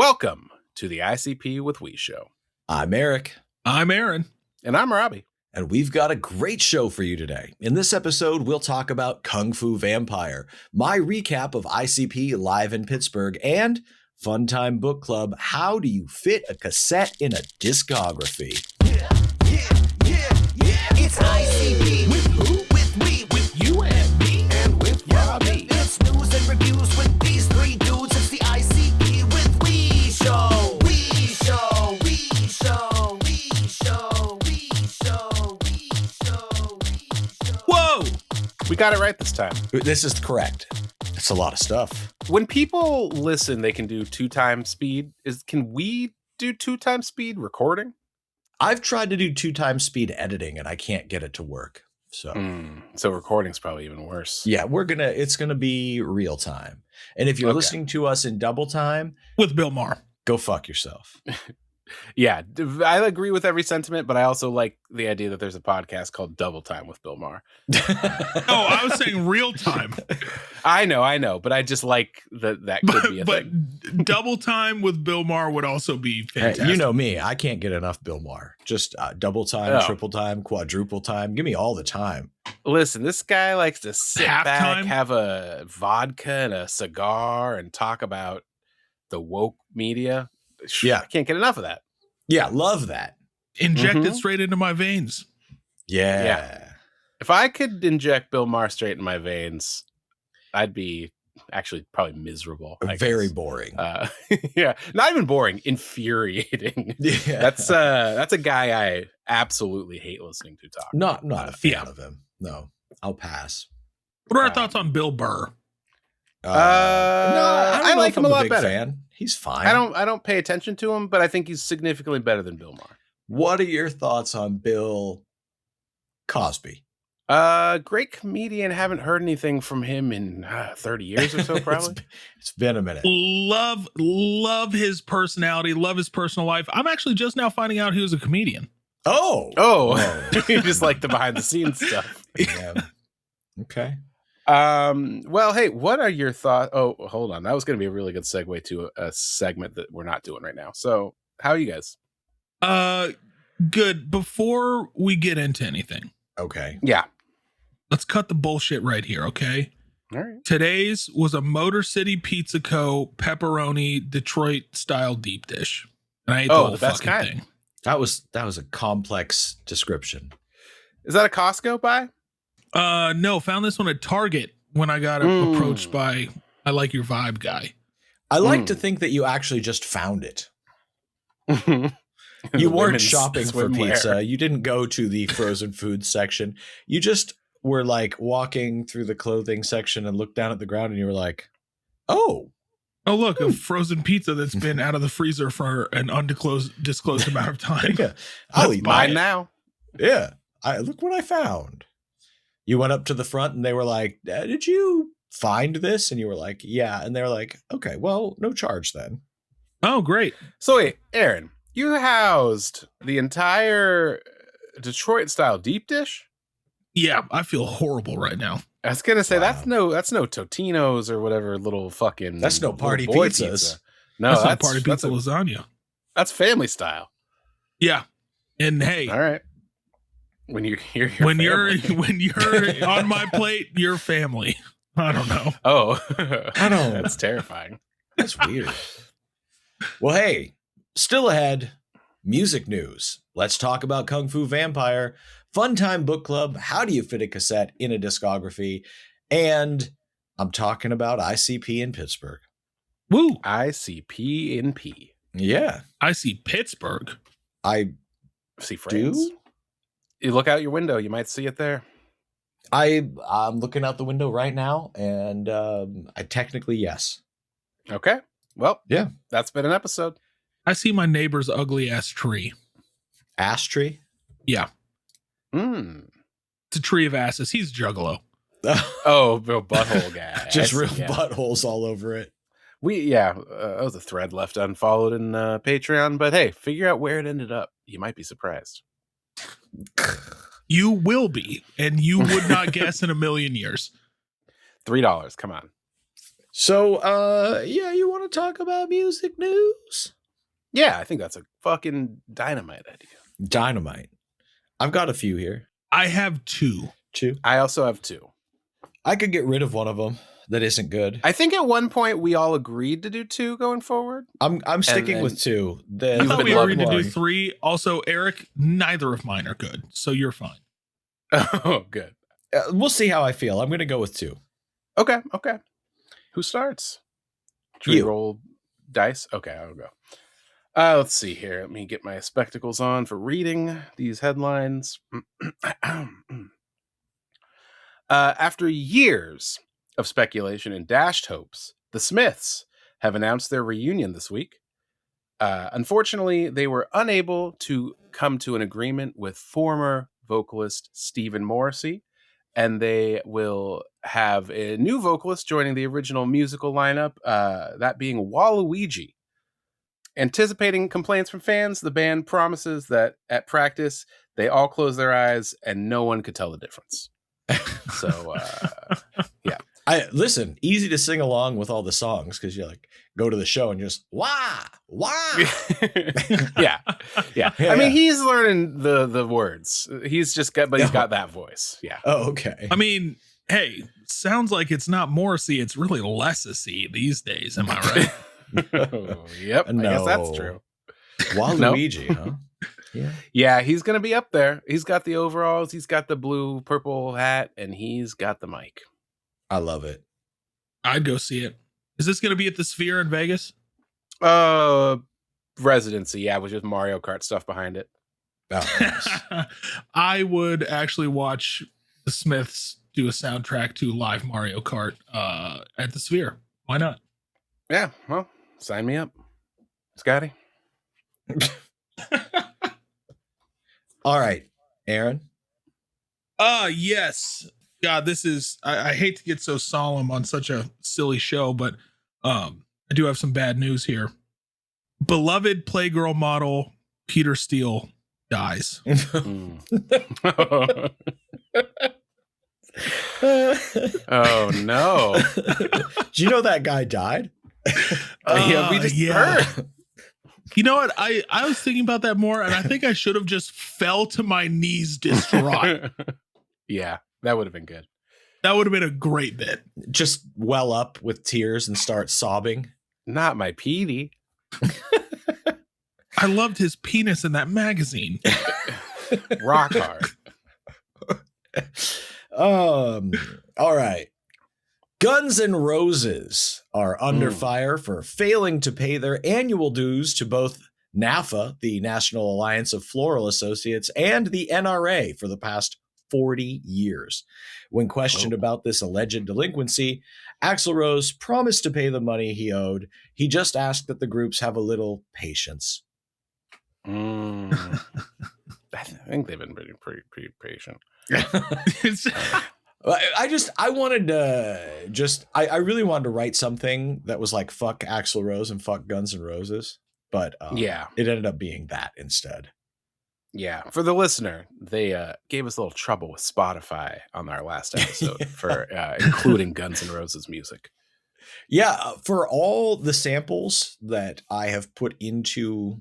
Welcome to the ICP with We Show. I'm Eric. I'm Aaron. And I'm Robbie. And we've got a great show for you today. In this episode, we'll talk about Kung Fu Vampire, my recap of ICP live in Pittsburgh, and Fun Time Book Club, how do you fit a cassette in a discography? Yeah. It's ICP with who? With me, with you and me, and with Robbie. It's news and reviews with these three dudes. It's the ICP with We Show. We Show. We Show. We Show. We Show. We Show. We Show. Whoa! We got it right this time. This is correct. That's a lot of stuff. When people listen, they can do 2x speed. Can we do 2x speed recording? I've tried to do 2x speed editing and I can't get it to work. So recording's probably even worse. Yeah, it's gonna be real time. And if you're listening to us in double time With Bill Maher. go fuck yourself. Yeah, I agree with every sentiment, but I also like the idea that there's a podcast called Double Time with Bill Maher. Oh, I was saying real time. I know, but I just like that could be a thing. But double time with Bill Maher would also be fantastic. You know me, I can't get enough Bill Maher. Just double time, Oh. triple time, quadruple time. Give me all the time. Listen, this guy likes to sit back, Halftime? have a vodka and a cigar, and talk about the woke media. Yeah. I can't get enough of that. Yeah, love that. Inject it straight into my veins. Yeah. If I could inject Bill Maher straight in my veins, I'd be actually probably miserable. I Very guess. boring. Yeah, not even boring, infuriating. Yeah. That's a guy I absolutely hate listening to talk. Not a fan Yeah. of him. No, I'll pass. What are our thoughts on Bill Burr? No, I don't know like if him I'm a lot big better. Fan. He's fine. I don't pay attention to him, but I think he's significantly better than Bill Maher. What are your thoughts on Bill Cosby? Great comedian. Haven't heard anything from him in 30 years or so, probably. It's been a minute. Love his personality. Love his personal life. I'm actually just now finding out he was a comedian. Oh. You just like the behind the scenes stuff. Yeah. Okay. Well, hey, what are your thoughts? Oh, hold on. That was going to be a really good segue to a segment that we're not doing right now. So, how are you guys? Good. Before we get into anything, Okay. Yeah. let's cut the bullshit right here, okay? All right. Today's was a Motor City Pizza Co. pepperoni Detroit style deep dish. And I ate the whole the best fucking kind. thing. That was a complex description. Is that a Costco buy? No, found this one at Target when I got approached by I Like Your Vibe guy. I like to think that you actually just found it. You weren't Women's shopping for swimwear. pizza. You didn't go to the frozen food section. You just were like walking through the clothing section and looked down at the ground and you were like, oh. Oh, look, a frozen pizza that's been out of the freezer for an disclosed amount of time. Yeah. I'll eat Buy mine. now. Yeah. Look what I found. You went up to the front and they were like, did you find this? And you were like, yeah. And they were like, okay, well, no charge then. Oh, great. So wait, Aaron, you housed the entire Detroit style deep dish? Yeah, I feel horrible right now. I was gonna say Wow. that's no Totino's or whatever little fucking. That's no party little boy pizzas. pizza. No, That's not party pizza that's, lasagna. that's family style. Yeah. And hey, All right. When you're when you're on my plate, you're family. I don't know. oh, I don't- That's terrifying. That's weird. Well, hey, still ahead, music news. Let's talk about Kung Fu Vampire, Fun Time Book Club, how do you fit a cassette in a discography, and I'm talking about ICP in Pittsburgh. Woo. ICP in P. Yeah, I see Pittsburgh. I See friends. do. You look out your window, you might see it there. I'm looking out the window right now, and I technically, yes. Okay. Well, Yeah. That's been an episode. I see my neighbor's ugly ass tree. Ash tree? Yeah. Mm. It's a tree of asses. He's Juggalo. Oh, real butthole guy. Just real Yeah. buttholes all over it. That was a thread left unfollowed in Patreon, but hey, figure out where it ended up. You might be surprised. You will be, and you would not guess in a million years. $3. Come on. So, yeah, you want to talk about music news? Yeah, I think that's a fucking dynamite idea. Dynamite. I've got a few here. I have two. Two. I also have two. I could get rid of one of them that isn't good. I think at one point we all agreed to do two going forward. I'm sticking with two. I thought we agreed to do one. three. Also, Eric, neither of mine are good, so you're fine. Oh, good. We'll see how I feel. I'm going to go with two. Okay. Who starts? Should we You. roll dice? Okay, I'll go. Let's see here. Let me get my spectacles on for reading these headlines. After years of speculation and dashed hopes, the Smiths have announced their reunion this week. Unfortunately, they were unable to come to an agreement with former vocalist Stephen Morrissey, and they will have a new vocalist joining the original musical lineup, that being Waluigi. Anticipating complaints from fans, the band promises that at practice, they all close their eyes and no one could tell the difference. So, yeah. Listen, easy to sing along with all the songs because you like go to the show and just wah. Yeah. I mean, he's learning the words. He's just got, but he's got that voice. Yeah. Oh, okay. I mean, hey, sounds like it's not Morrissey, it's really Lessessy these days. Am I right? Yep. No. I guess that's true. Waluigi, huh? Yeah, he's gonna be up there. He's got the overalls, he's got the blue purple hat, and he's got the mic. I love it. I'd go see it. Is this going to be at the Sphere in Vegas? Residency, yeah, with just Mario Kart stuff behind it. Oh, nice. I would actually watch the Smiths do a soundtrack to live Mario Kart at the Sphere. Why not? Yeah, well, sign me up, Scotty. All right, Aaron. Yes. God, this is, I hate to get so solemn on such a silly show, but I do have some bad news here. Beloved Playgirl model Peter Steele dies. Oh no. Do you know that guy died? Yeah, we just heard. You know what? I was thinking about that more, and I think I should have just fell to my knees distraught. Yeah, that would have been good. That would have been a great bit. Just well up with tears and start sobbing. Not my Petey. I loved his penis in that magazine. Rock hard. All right. Guns N' Roses are under fire for failing to pay their annual dues to both NAFA, the National Alliance of Floral Associates, and the NRA for the past 40 years. When questioned about this alleged delinquency, Axl Rose promised to pay the money he owed. He just asked that the groups have a little patience. I think they've been pretty patient. I really wanted to write something that was like fuck Axl Rose and fuck Guns N' Roses, but yeah, it ended up being that instead. Yeah, for the listener, they gave us a little trouble with Spotify on our last episode for including Guns N' Roses music. Yeah, for all the samples that I have put into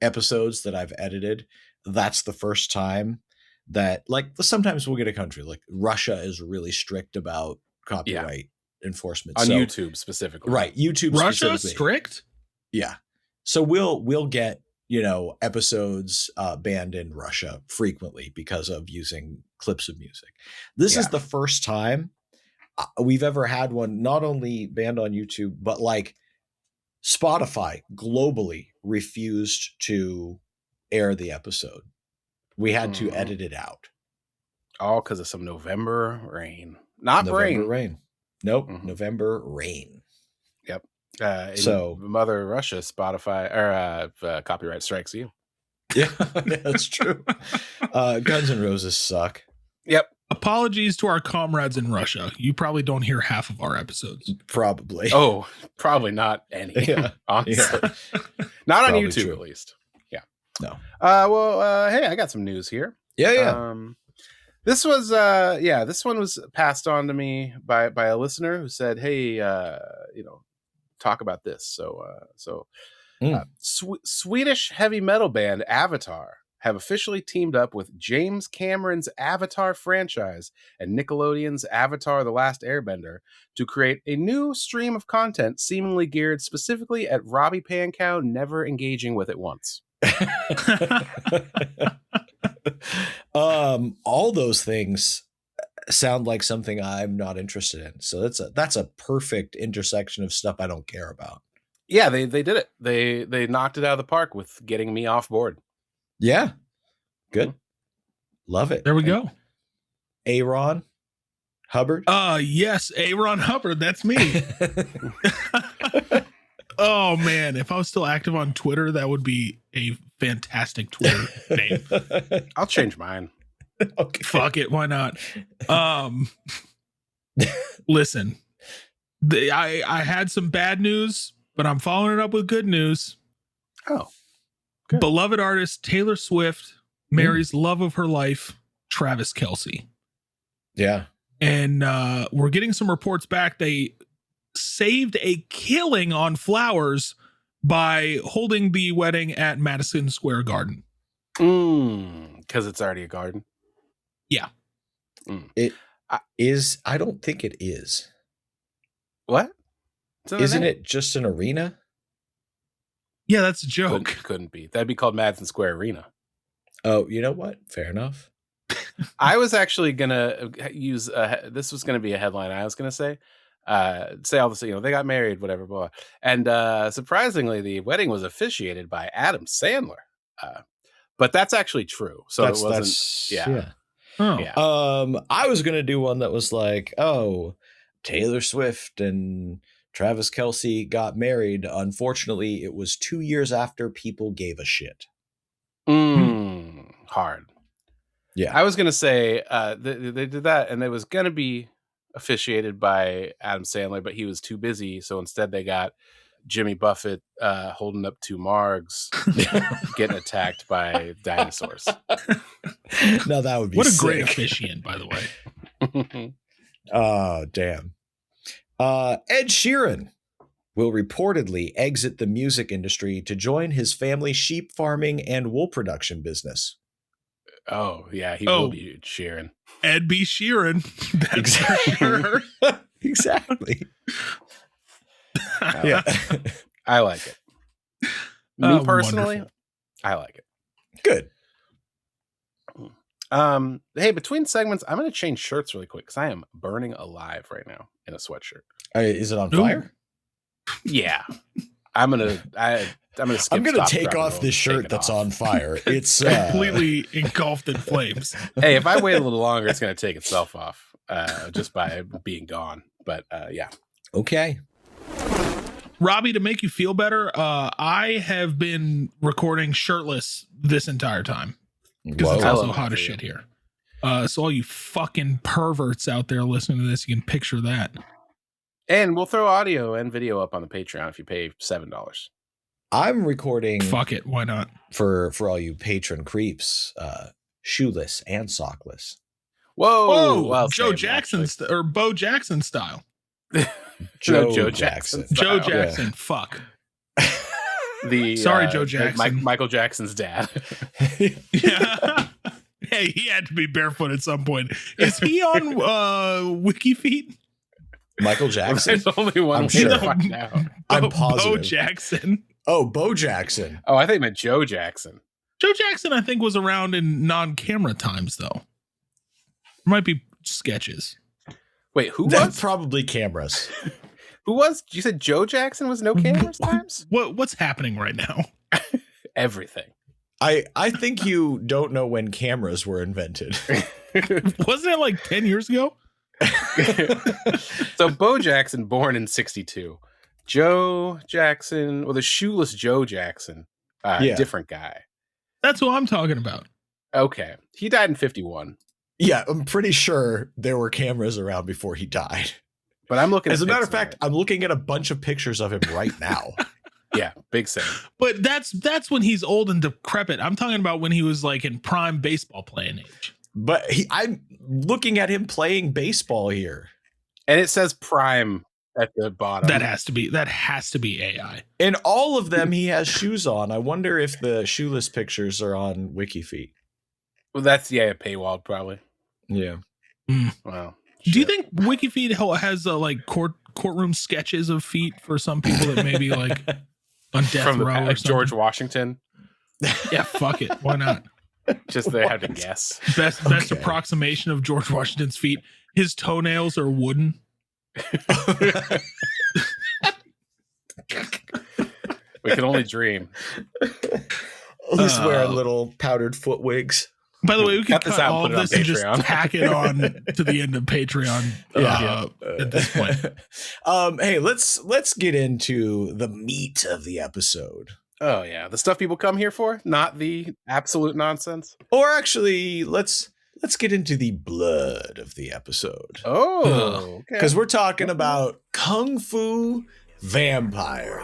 episodes that I've edited, that's the first time that, like, sometimes we'll get a country like Russia is really strict about copyright enforcement on YouTube specifically. Right, YouTube Russia specifically. strict? Yeah. So we'll get, episodes banned in Russia frequently because of using clips of music. This is the first time we've ever had one not only banned on YouTube, but like Spotify globally refused to air the episode. We had to edit it out. All because of some November rain. Not November rain. rain. Nope. November rain. Yep. So Mother Russia, Spotify or copyright strikes you. Yeah, that's true. Guns N' Roses suck. Yep. Apologies to our comrades in Russia. You probably don't hear half of our episodes. Probably. Oh, probably not any. Yeah. Honestly. Yeah. Not on Probably YouTube, true. at least. Yeah. No. Well, hey, I got some news here. Yeah. This was this one was passed on to me by a listener who said, "Hey, talk about this." So Swedish heavy metal band Avatar have officially teamed up with James Cameron's Avatar franchise and Nickelodeon's Avatar: The Last Airbender to create a new stream of content seemingly geared specifically at Robbie Pankow never engaging with it once. All those things sound like something I'm not interested in. So that's a perfect intersection of stuff I don't care about. Yeah, they did it. They knocked it out of the park with getting me off board. Yeah. Good. Love it. There we go. Aaron Hubbard. Yes, Aaron Hubbard. That's me. Oh man, if I was still active on Twitter, that would be a fantastic Twitter name. I'll change mine. Okay. Fuck it, why not? Listen, I had some bad news, but I'm following it up with good news. Oh, good. Beloved artist Taylor Swift marries love of her life, Travis Kelce. Yeah. And we're getting some reports back. They saved a killing on flowers by holding the wedding at Madison Square Garden. Because it's already a garden. Yeah. It is. I don't think it is. What? Isn't it just an arena? Yeah, that's a joke. Couldn't be. That'd be called Madison Square Arena. Oh, you know what? Fair enough. I was actually gonna use this was gonna be a headline. I was gonna say all this, they got married, whatever, blah. And surprisingly, the wedding was officiated by Adam Sandler. But that's actually true. So it wasn't. Yeah. Oh. Yeah. I was gonna do one that was like, oh, Taylor Swift and Travis Kelce got married. Unfortunately, it was 2 years after people gave a shit. Hard. Yeah. I was going to say they did that, and it was going to be officiated by Adam Sandler, but he was too busy. So instead they got Jimmy Buffett holding up two margs getting attacked by dinosaurs. No, that would be what a sick. great officiant, by the way. Oh, damn. Ed Sheeran will reportedly exit the music industry to join his family's sheep farming and wool production business. Oh, yeah, he will be Sheeran. Ed B. Sheeran. That's Exactly. for sure. Exactly. Yeah. I like it. Me personally, Wonderful. I like it. Good. Hey, between segments, I'm going to change shirts really quick because I am burning alive right now in a sweatshirt. Is it on Ooh. fire? Yeah, I'm gonna take off this shirt that's on fire. It's Completely engulfed in flames. Hey, if I wait a little longer, it's going to take itself off just by being gone. But yeah. Okay. Robbie, to make you feel better, I have been recording shirtless this entire time because it's Whoa. also hot as shit here. So all you fucking perverts out there listening to this, you can picture that. And we'll throw audio and video up on the Patreon if you pay $7. I'm recording. Fuck it, why not? For all you patron creeps, shoeless and sockless. Whoa, well, Joe same, Jackson or Bo Jackson style. Joe Jackson. Joe Jackson. Fuck. Sorry, Joe Jackson. Michael Jackson's dad. Yeah. Hey, he had to be barefoot at some point. Is he on WikiFeet? Michael Jackson. There's only one. I'm sure. Now. I'm positive. Bo Jackson. Oh, Bo Jackson. Oh, I think it meant Joe Jackson. Joe Jackson, I think, was around in non-camera times, though. Might be sketches. Wait, who That's was? probably cameras. Who was? You said Joe Jackson was no cameras times? What's happening right now? Everything. I think you don't know when cameras were invented. Wasn't it like 10 years ago? So Bo Jackson, born in 1962. Joe Jackson, the shoeless Joe Jackson, different guy. That's who I'm talking about. Okay. He died in 1951. Yeah, I'm pretty sure there were cameras around before he died. But I'm looking As at a matter of pics fact, I'm looking at a bunch of pictures of him right now. Yeah, big same. But that's when he's old and decrepit. I'm talking about when he was like in prime baseball playing age. But I'm looking at him playing baseball here. And it says Prime at the bottom. That has to be AI. In all of them, he has shoes on. I wonder if the shoeless pictures are on WikiFeet. Well, that's a paywall probably. Yeah. Wow. Do you think WikiFeet has like courtroom sketches of feet for some people that maybe like on death From row or like something? George Washington? Yeah, fuck it. Why not? Just they had to guess. Best approximation of George Washington's feet. His toenails are wooden. We can only dream. He's wearing little powdered foot wigs. By the way, we can Cut this cut out all and of put it this on and just Patreon. tack it on to the end of Patreon at this point. Hey, let's get into the meat of the episode. Oh yeah, the stuff people come here for, not the absolute nonsense. Or actually, let's get into the blood of the episode. Oh, okay. Because we're talking about Kung Fu Vampire.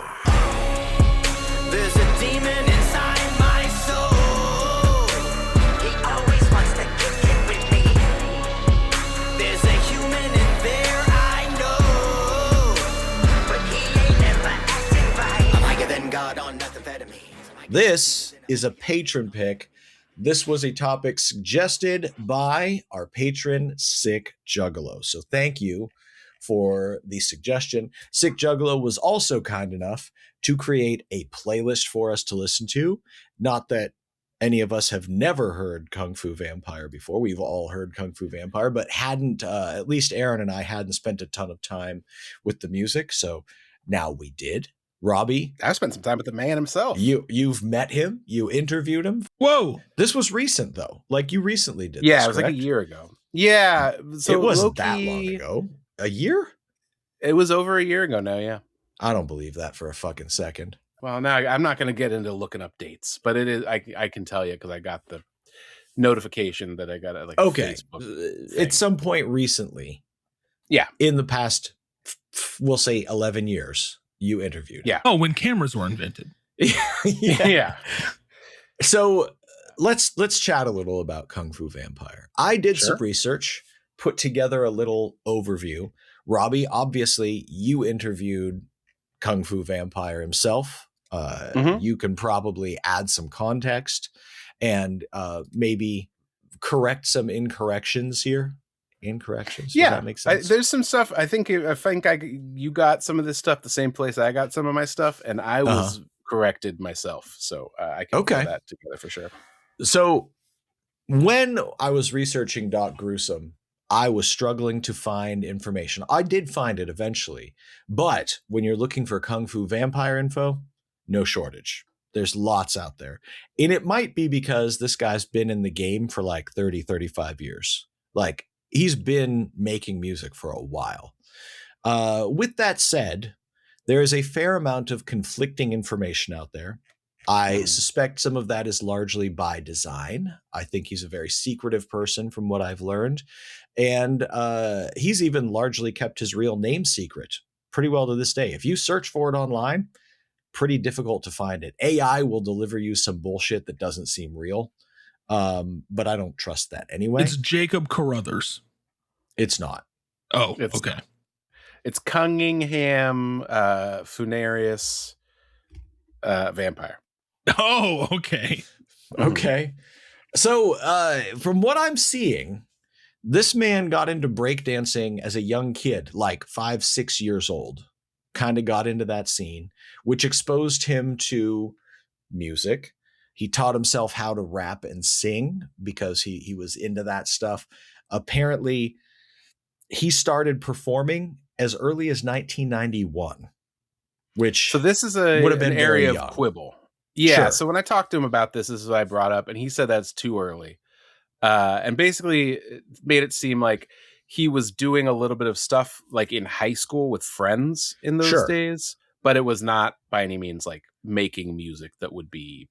There's a demon inside my soul. He always wants to kick it with me. There's a human in there, I know. But he ain't never acting right. I'm higher than God on methamphetamine. This is a patron pick. This was a topic suggested by our patron, SicJuggalo. So thank you for the suggestion. SicJuggalo was also kind enough to create a playlist for us to listen to. Not that any of us have never heard Kung Fu Vampire before. We've all heard Kung Fu Vampire, but hadn't, at least Aaron and I hadn't spent a ton of time with the music. So now we did. Robbie, I spent some time with the man himself. you've met him, you interviewed him. Whoa. This was recent though. Like you recently did. Yeah, this, it was like a correct? year ago. Yeah, so it wasn't low-key, that long ago. A year? It was over a year ago now. Yeah. I don't believe that for a fucking second. Well, now I'm not going to get into looking up dates, but it is. I can tell you because I got the notification that I got it. Like Okay. Facebook thing. At some point recently. Yeah. In the past, we'll say 11 years, you interviewed. Yeah. Oh, when cameras were invented. yeah. So let's chat a little about Kung Fu Vampire. I did Sure. some research, put together a little overview. Robbie, obviously, you interviewed Kung Fu Vampire himself. Mhm. You can probably add some context and maybe correct some incorrections here. Incorrections? Does Yeah, that make sense? there's some stuff. I think you got some of this stuff the same place I got some of my stuff, and I was corrected myself. So I can put that together for sure. So when I was researching Doc Gruesome, I was struggling to find information. I did find it eventually, but when you're looking for Kung Fu Vampire info, no shortage. There's lots out there. And it might be because this guy's been in the game for like 30, 35 years. Like he's been making music for a while. With that said, there is a fair amount of conflicting information out there. I suspect some of that is largely by design. I think he's a very secretive person from what I've learned. And he's even largely kept his real name secret pretty well to this day. If you search for it online, pretty difficult to find it. AI will deliver you some bullshit that doesn't seem real. But I don't trust that anyway. It's Jacob Carruthers. It's not. Oh, It's okay. not. It's Cunningham Funarius Vampire. Oh, okay. Okay. So from what I'm seeing, this man got into breakdancing as a young kid, like 5-6 years old, kind of got into that scene, which exposed him to music. He taught himself how to rap and sing because he was into that stuff. Apparently, he started performing as early as 1991, which So this is would have been an area very of young. quibble. Yeah. Sure. So when I talked to him about this is what I brought up, and he said that's too early. And basically it made it seem like he was doing a little bit of stuff like in high school with friends in those Sure. days, but it was not by any means like making music that would be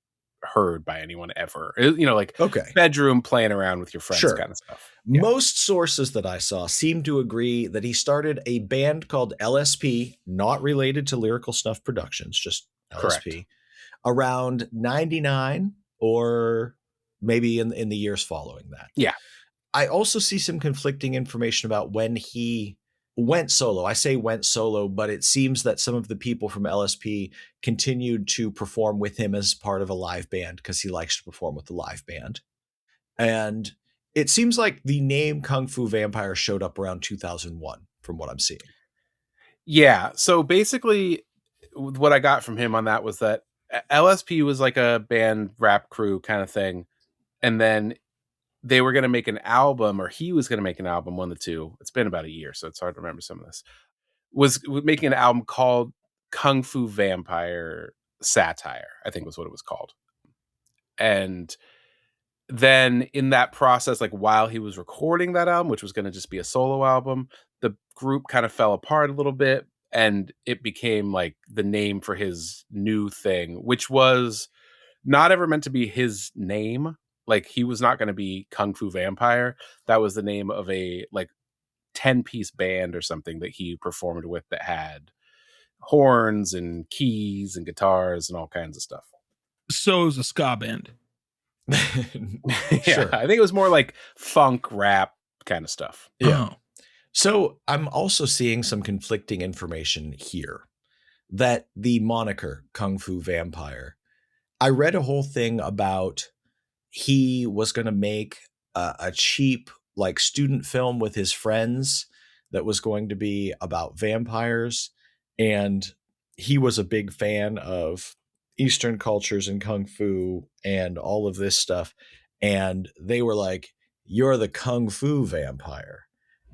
heard by anyone ever. Like okay. bedroom playing around with your friends Sure. kind of stuff. Yeah. Most sources that I saw seem to agree that he started a band called LSP, not related to Lyrical Snuff Productions, just LSP, Correct. around 99 or maybe in the years following that. Yeah. I also see some conflicting information about when he went solo. I say went solo, but it seems that some of the people from LSP continued to perform with him as part of a live band because he likes to perform with the live band. And it seems like the name Kung Fu Vampire showed up around 2001 from what I'm seeing. Yeah. So basically, what I got from him on that was that LSP was like a band rap crew kind of thing. And then they were going to make an album, or he was going to make an album, one of the two. It's been about a year, so it's hard to remember some of this. Was making an album called Kung Fu Vampire Satire, I think was what it was called. And then in that process, like while he was recording that album, which was going to just be a solo album, the group kind of fell apart a little bit, and it became like the name for his new thing, which was not ever meant to be his name. Like he was not going to be Kung Fu Vampire. That was the name of a like 10-piece band or something that he performed with that had horns and keys and guitars and all kinds of stuff. So it was a ska band. Yeah, Sure. I think it was more like funk rap kind of stuff. Yeah. Oh. So I'm also seeing some conflicting information here that the moniker Kung Fu Vampire, I read a whole thing about he was going to make a cheap like student film with his friends that was going to be about vampires. And he was a big fan of Eastern cultures and Kung Fu and all of this stuff. And they were like, you're the Kung Fu Vampire.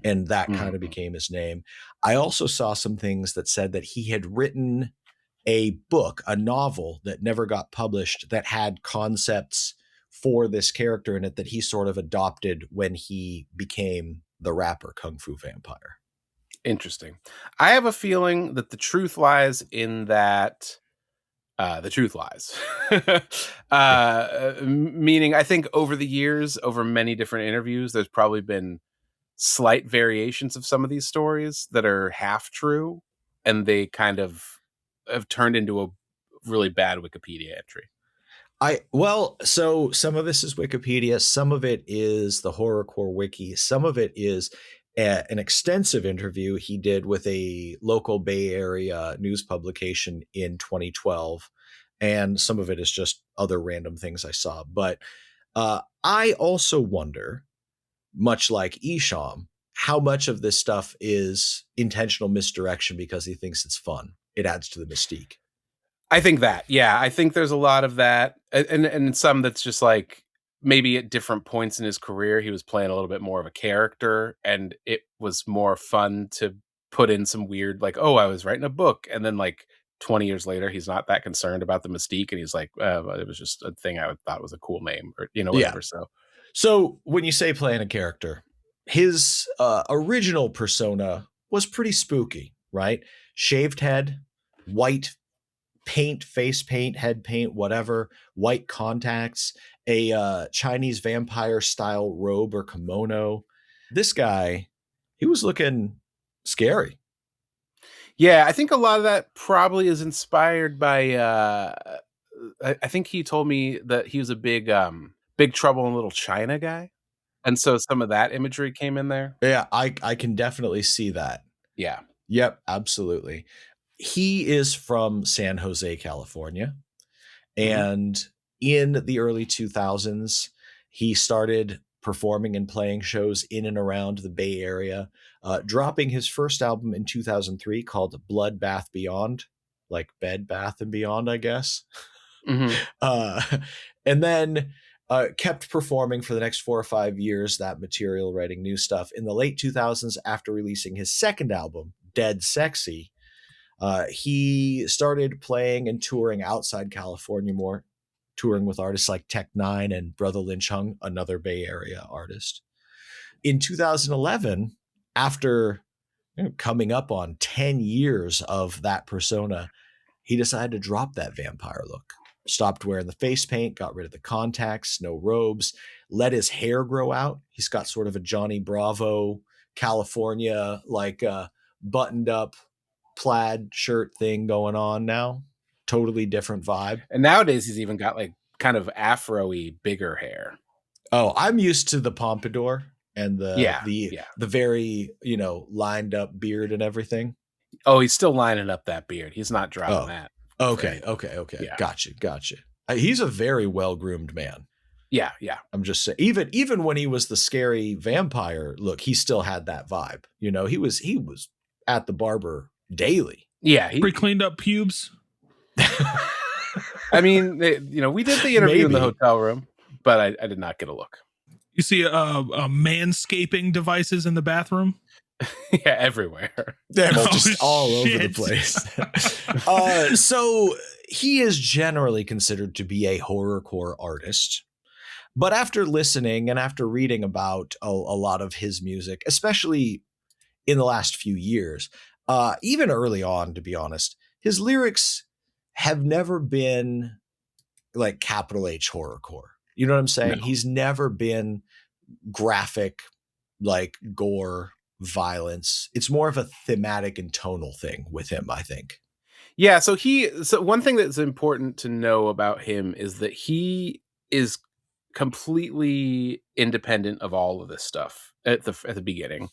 And that kind of became his name. I also saw some things that said that he had written a book, a novel that never got published that had concepts for this character in it that he sort of adopted when he became the rapper Kung Fu Vampire. Interesting. I have a feeling that the truth lies in that the truth lies. Meaning I think over the years, over many different interviews, there's probably been slight variations of some of these stories that are half true, and they kind of have turned into a really bad Wikipedia entry. So some of this is Wikipedia, some of it is the horrorcore wiki, some of it is an extensive interview he did with a local Bay Area news publication in 2012, and some of it is just other random things I saw. But I also wonder, much like Isham, how much of this stuff is intentional misdirection because he thinks it's fun. It adds to the mystique. I think that, yeah, I think there's a lot of that, and some that's just like maybe at different points in his career he was playing a little bit more of a character, and it was more fun to put in some weird like, oh, I was writing a book, and then like 20 years later he's not that concerned about the mystique, and he's like, it was just a thing I thought was a cool name, or whatever. Yeah. So when you say playing a character, his original persona was pretty spooky, right? Shaved head, white paint, face paint, head paint, whatever, white contacts, a Chinese vampire style robe or kimono. This guy, he was looking scary. Yeah, I think a lot of that probably is inspired by I think he told me that he was a big Trouble in Little China guy, and so some of that imagery came in there. Yeah, I can definitely see that. Yeah. Yep, absolutely. He is from San Jose, California. And in the early 2000s, he started performing and playing shows in and around the Bay Area, dropping his first album in 2003 called Blood Bath Beyond, like Bed Bath and Beyond, I guess. Mm-hmm. And then kept performing for the next 4 or 5 years, that material, writing new stuff. In the late 2000s, after releasing his second album, Dead Sexy, he started playing and touring outside California more, touring with artists like Tech9 and Brother Lynch Hung, another Bay Area artist. In 2011, after coming up on 10 years of that persona, he decided to drop that vampire look. Stopped wearing the face paint, got rid of the contacts, no robes, let his hair grow out. He's got sort of a Johnny Bravo, California, like buttoned up plaid shirt thing going on now. Totally different vibe. And nowadays he's even got like kind of afro-y bigger hair. Oh, I'm used to the pompadour. and the very, lined up beard and everything. Oh, he's still lining up that beard. He's not dropping that. Okay. Yeah. Gotcha. He's a very well-groomed man. Yeah. I'm just saying, even when he was the scary vampire look, he still had that vibe. He was at the barber daily. Yeah. Pre-cleaned up pubes. I mean, we did the interview in the hotel room, but I did not get a look. You see manscaping devices in the bathroom? Yeah, everywhere. They're just all over the place. So he is generally considered to be a horrorcore artist. But after listening and after reading about a lot of his music, especially in the last few years, even early on, to be honest, his lyrics have never been like capital H horrorcore. You know what I'm saying? No. He's never been graphic, like gore, violence. It's more of a thematic and tonal thing with him, I think. Yeah. So one thing that's important to know about him is that he is completely independent of all of this stuff at the beginning.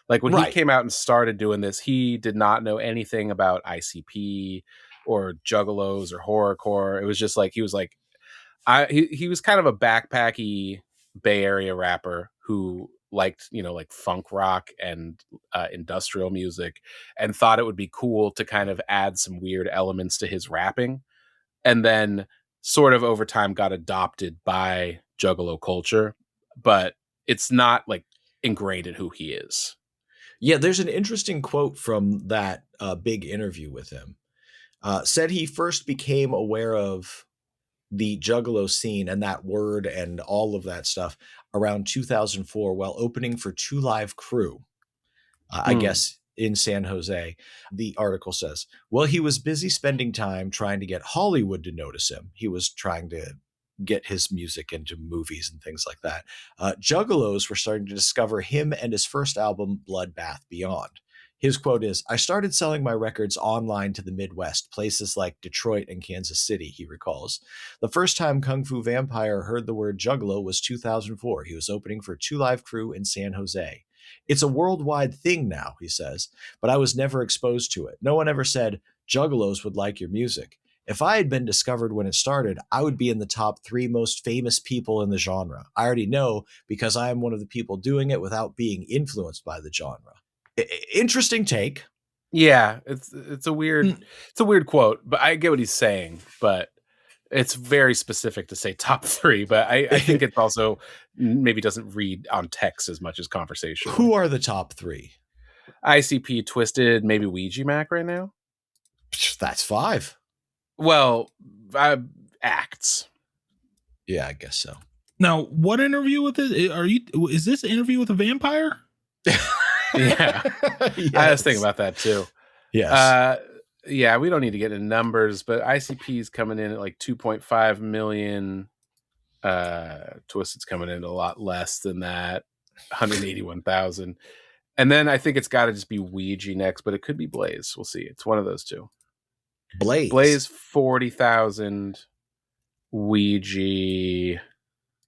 Like when he came out and started doing this, he did not know anything about ICP or juggalos or horrorcore. It was just like he was kind of a backpacky Bay Area rapper who liked, like funk rock and industrial music, and thought it would be cool to kind of add some weird elements to his rapping, and then sort of over time got adopted by juggalo culture, but it's not like ingrained in who he is. Yeah, there's an interesting quote from that big interview with him. Said he first became aware of the juggalo scene and that word and all of that stuff around 2004 while opening for Two Live Crew, I guess in San Jose. The article says, well, he was busy spending time trying to get Hollywood to notice him. He was trying to get his music into movies and things like that. Juggalos were starting to discover him and his first album, Bloodbath Beyond. His quote is, I started selling my records online to the Midwest, places like Detroit and Kansas City, he recalls. The first time Kung Fu Vampire heard the word juggalo was 2004. He was opening for Two Live Crew in San Jose. It's a worldwide thing now, he says, but I was never exposed to it. No one ever said, juggalos would like your music. If I had been discovered when it started, I would be in the top 3 most famous people in the genre. I already know because I am one of the people doing it without being influenced by the genre. Interesting take. Yeah, it's a weird quote, but I get what he's saying, but it's very specific to say top 3, but I think it also maybe doesn't read on text as much as conversation. Who are the top 3? ICP, Twisted, maybe Ouija Mac right now. That's 5. Well, acts. Yeah, I guess so. Now, what interview with it? Is this an interview with a vampire? Yeah. Yes. I was thinking about that too. Yes. Yeah, we don't need to get into numbers, but ICP is coming in at like 2.5 million. Twisted's coming in a lot less than that, 181,000. And then I think it's got to just be Ouija next, but it could be Blaze. We'll see. It's one of those two. Blaze 40,000. Ouija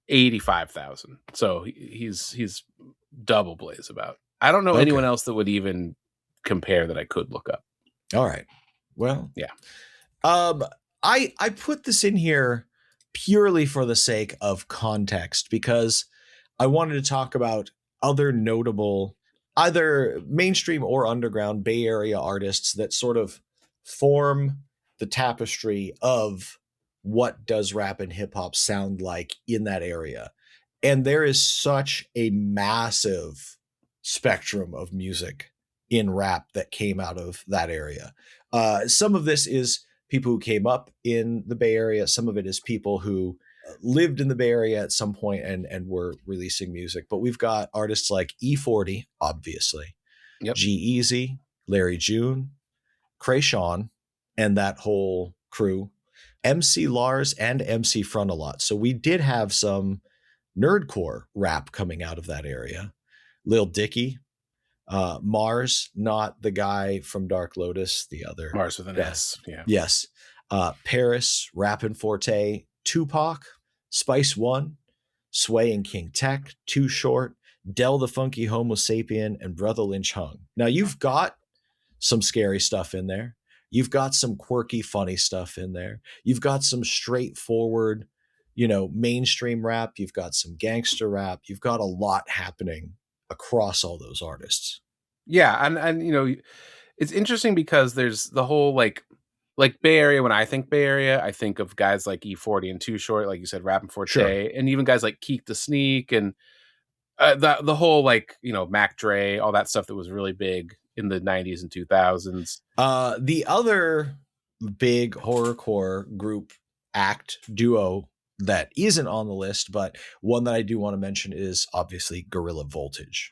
85,000. So he's double Blaze about. I don't know anyone else that would even compare that I could look up. All right. Well, yeah. I put this in here purely for the sake of context because I wanted to talk about other notable, either mainstream or underground Bay Area artists that sort of form the tapestry of what does rap and hip hop sound like in that area. And there is such a massive spectrum of music in rap that came out of that area. Some of this is people who came up in the Bay Area. Some of it is people who lived in the Bay Area at some point and were releasing music. But we've got artists like E40, obviously, G-Eazy, Larry June, Krayshawn, and that whole crew, MC Lars and MC Frontalot. So we did have some nerdcore rap coming out of that area. Lil Dicky, Mars, not the guy from Dark Lotus, the other Mars with an S. Yeah. Yes. Paris, Rappin' Forte, Tupac, Spice One, Sway and King Tech, Too Short, Del the Funky Homo Sapien, and Brother Lynch Hung. Now you've got some scary stuff in there. You've got some quirky, funny stuff in there. You've got some straightforward, mainstream rap. You've got some gangster rap. You've got a lot happening across all those artists. Yeah, and it's interesting because there's the whole like Bay Area. When I think Bay Area, I think of guys like E40 and Too Short, like you said, Rappin' Forte, Sure. and even guys like Keek the Sneak and the whole Mac Dre, all that stuff that was really big in the 90s and 2000s. The other big horrorcore group act duo that isn't on the list, but one that I do want to mention is obviously Gorilla Voltage.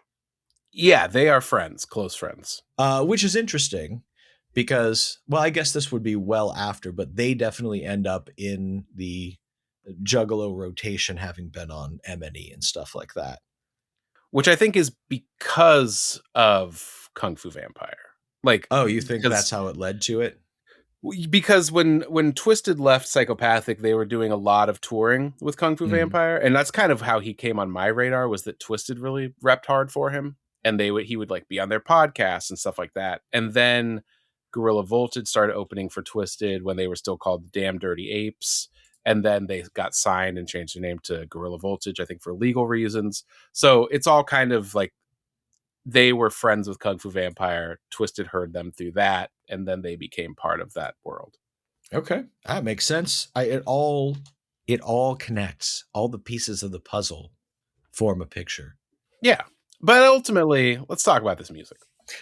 Yeah, they are friends, close friends. Which is interesting because, well, I guess this would be well after, but they definitely end up in the Juggalo rotation, having been on M&E and stuff like that. Which I think is because of Kung Fu Vampire. Oh, you think that's how it led to it? Because when Twisted left Psychopathic, they were doing a lot of touring with Kung Fu Vampire, and that's kind of how he came on my radar, was that Twisted really repped hard for him, and he would be on their podcast and stuff like that. And then Gorilla Voltage started opening for Twisted when they were still called the Damn Dirty Apes, and then they got signed and changed their name to Gorilla Voltage, I think for legal reasons. So it's all kind of they were friends with Kung Fu Vampire. Twisted heard them through that, and then they became part of that world. Okay, that makes sense. It all connects. All the pieces of the puzzle form a picture. Yeah, but ultimately, let's talk about this music.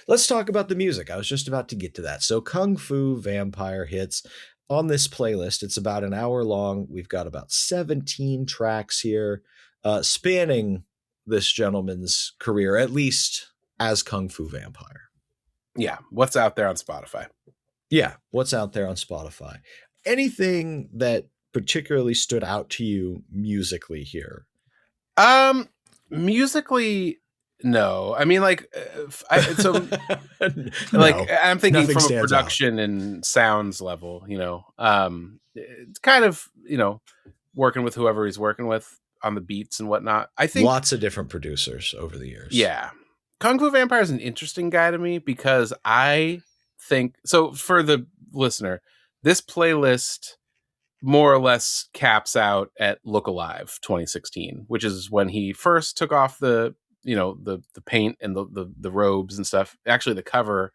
Let's talk about the music. I was just about to get to that. So Kung Fu Vampire hits on this playlist. It's about an hour long. We've got about 17 tracks here, spanning this gentleman's career, at least as Kung Fu Vampire. Yeah. What's out there on Spotify? Yeah. What's out there on Spotify? Anything that particularly stood out to you musically here? Musically, no. I mean, No, I'm thinking from a production out. And sounds level, it's kind of, working with whoever he's working with on the beats and whatnot. I think lots of different producers over the years. Yeah. Kung Fu Vampire is an interesting guy to me because I think, so for the listener, this playlist more or less caps out at Look Alive 2016, which is when he first took off the paint and the robes and stuff. Actually, the cover,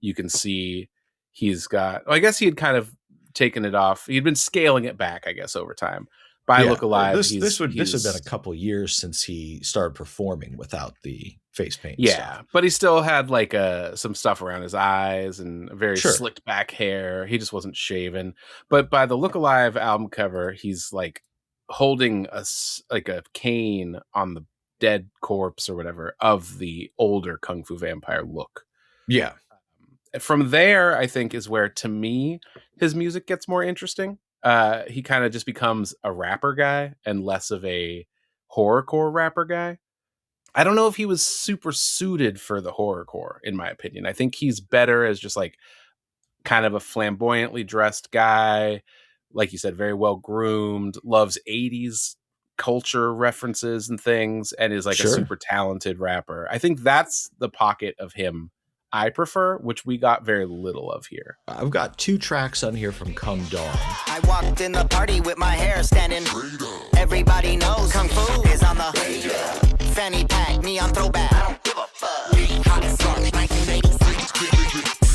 you can see he's got, I guess he had kind of taken it off. He'd been scaling it back, I guess, over time. By Look Alive, this would have been a couple years since he started performing without the face paint. Yeah, stuff. But he still had some stuff around his eyes and very slicked back hair. He just wasn't shaven. But by the Look Alive album cover, he's holding a cane on the dead corpse or whatever of the older Kung Fu Vampire look. Yeah. From there, I think is where, to me, his music gets more interesting. He kind of just becomes a rapper guy and less of a horrorcore rapper guy. I don't know if he was super suited for the horrorcore, in my opinion. I think he's better as just kind of a flamboyantly dressed guy. Like you said, very well groomed, loves 80s culture references and things, and is a super talented rapper. I think that's the pocket of him I prefer, which we got very little of here. I've got 2 tracks on here from Kung Dawn. I walked in the party with my hair standing. Everybody knows Kung Fu is on the fanny pack, neon throwback. I don't give a fuck.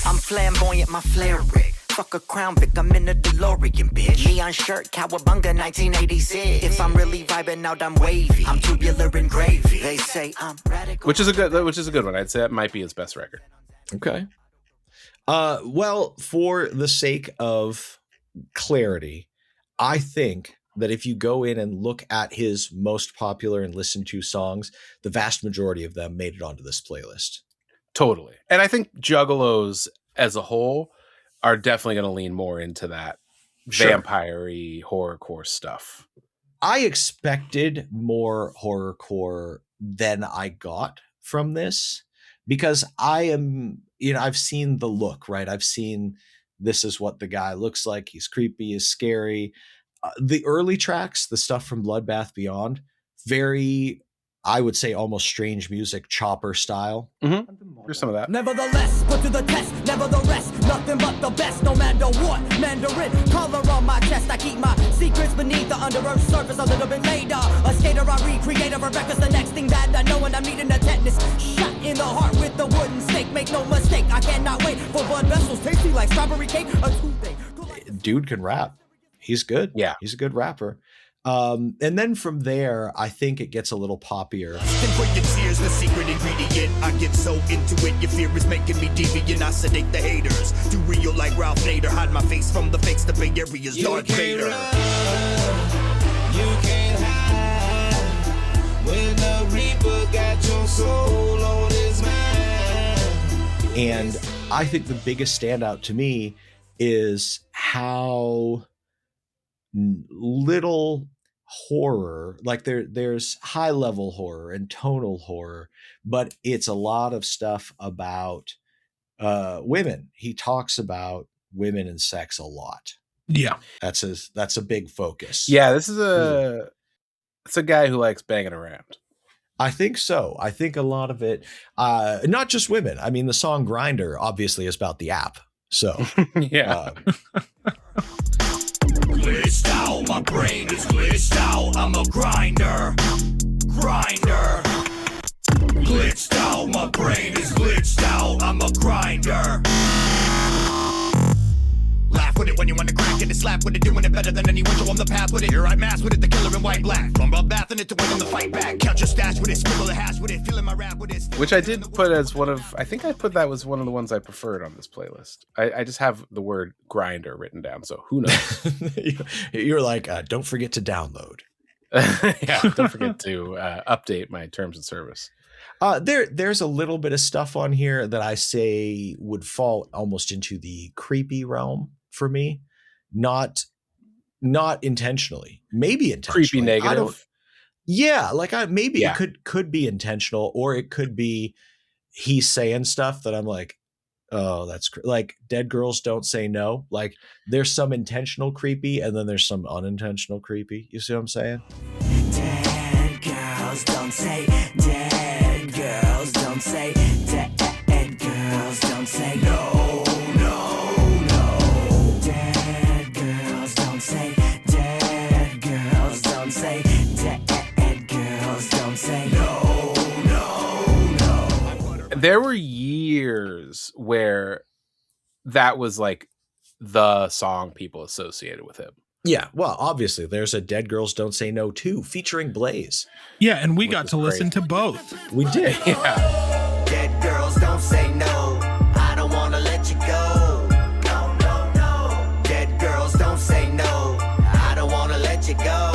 I'm flamboyant, my flair rig. Fuck a Crown Vic, I'm in a DeLorean, bitch. Neon shirt, Cowabunga, 1986. If I'm really vibing out, I'm wavy. I'm tubular and gravy. They say I'm radical. Which is a good one. I'd say that might be his best record. Okay. Well, for the sake of clarity, I think that if you go in and look at his most popular and listened to songs, the vast majority of them made it onto this playlist. Totally. And I think Juggalos as a whole are definitely going to lean more into that vampire-y horrorcore stuff. I expected more horrorcore than I got from this because I've seen the look, right? I've seen this is what the guy looks like. He's creepy, he's scary. The early tracks, the stuff from Bloodbath Beyond, very I would say almost strange music, chopper style. Here's some of that. Nevertheless, put to the test, never the rest. Nothing but the best, no matter what. Mandarin color on my chest. I keep my secrets beneath the under earth surface a little bit later. A skater, I recreate a records. The next thing that I know when I'm meeting the tetanus. Shot in the heart with the wooden stake. Make no mistake, I cannot wait for blood vessels tasty like strawberry cake. A toothache. Dude can rap. He's good. Yeah. He's a good rapper. And then from there, I think it gets a little poppier. For your tears, the secret ingredient. I get so into it, your fear is making me deviant. I sedate the haters. Do real like Ralph Nader. Hide my face from the fakes. The Bay Area's Darth Vader. You can't hide when the Reaper got your soul on his mind. And I think the biggest standout to me is how little horror, like there's high level horror and tonal horror, but it's a lot of stuff about women. He talks about women and sex a lot. Yeah. That's a big focus. Yeah, this is it's a guy who likes banging around. I think so. I think a lot of it, not just women. I mean, the song Grinder obviously is about the app. So Yeah. Glitched out, my brain is glitched out. I'm a grinder. Glitched out, my brain is glitched out. I'm a grinder. Laugh with it when you want to crack it and slap with it, doing it better than anyone. Show on the path with it. Here I mass with it, the killer in white black. From bathing it to winning the fight back. Count your stash with it, scribble a hash with it, feeling my rap with it. Which I did put as one of, I think I put that was one of the ones I preferred on this playlist. I just have the word grinder written down, so who knows? You're like, don't forget to download. Yeah, don't forget to update my terms of service. There's a little bit of stuff on here that I say would fall almost into the creepy realm for me, not intentionally, maybe intentionally. Creepy negative. Maybe it could be intentional, or it could be he's saying stuff that I'm like, oh, that's like Dead Girls Don't Say No. Like there's some intentional creepy, and then there's some unintentional creepy. You see what I'm saying? Dead girls don't say, dead girls don't say, dead girls don't say no. Dead girls don't say, dead girls don't say, dead girls don't say no. There were years where that was like the song people associated with him. Yeah, well, obviously there's a Dead Girls Don't Say No 2 featuring Blaze. Yeah, and we got is to listen great. to both. We did. Yeah. Dead girls don't say no. I don't wanna let you go. No. Dead girls don't say no. I don't wanna let you go.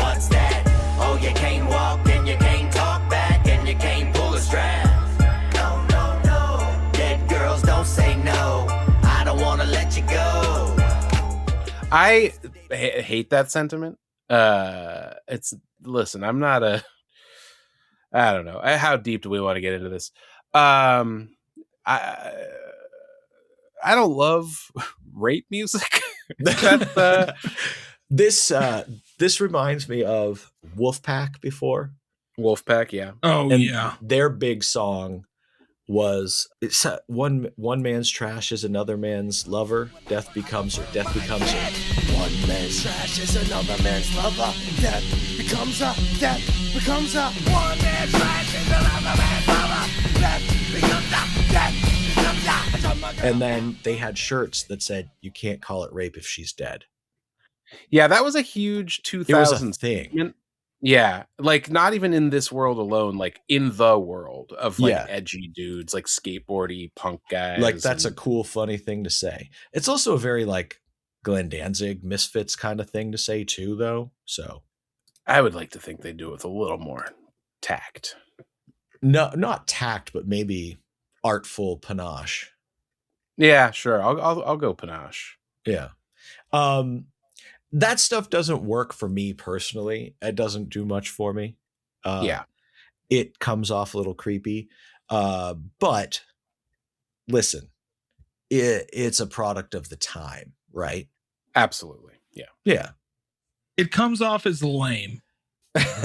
What's that? Oh, you can't walk and you can't talk back and you can't pull a strap. No. Dead girls don't say no. I don't wanna let you go. I hate that sentiment. Listen, I'm not I don't know. How deep do we want to get into this? I don't love rape music. This reminds me of Wolfpack before. Wolfpack, yeah. Oh, And yeah. their big song was one man's trash is another man's lover. Death becomes her. One man's trash is another man's lover. Death becomes a. One man's trash is another man's lover. Death becomes a. And then they had shirts that said, "You can't call it rape if she's dead." Yeah, that was a huge It was a 2000s thing. Yeah, like not even in this world alone, like in the world of like Yeah. edgy dudes, like skateboardy punk guys. Like that's a and- cool, funny thing to say. It's also a very like Glenn Danzig, Misfits kind of thing to say too, though. So I would like to think they do it with a little more tact. no, not tact, but maybe artful panache. Yeah, sure. I'll go panache. Yeah. That stuff doesn't work for me personally. It doesn't do much for me. Yeah. It comes off a little creepy. But listen, it's a product of the time, right? Absolutely. Yeah. Yeah. It comes off as lame.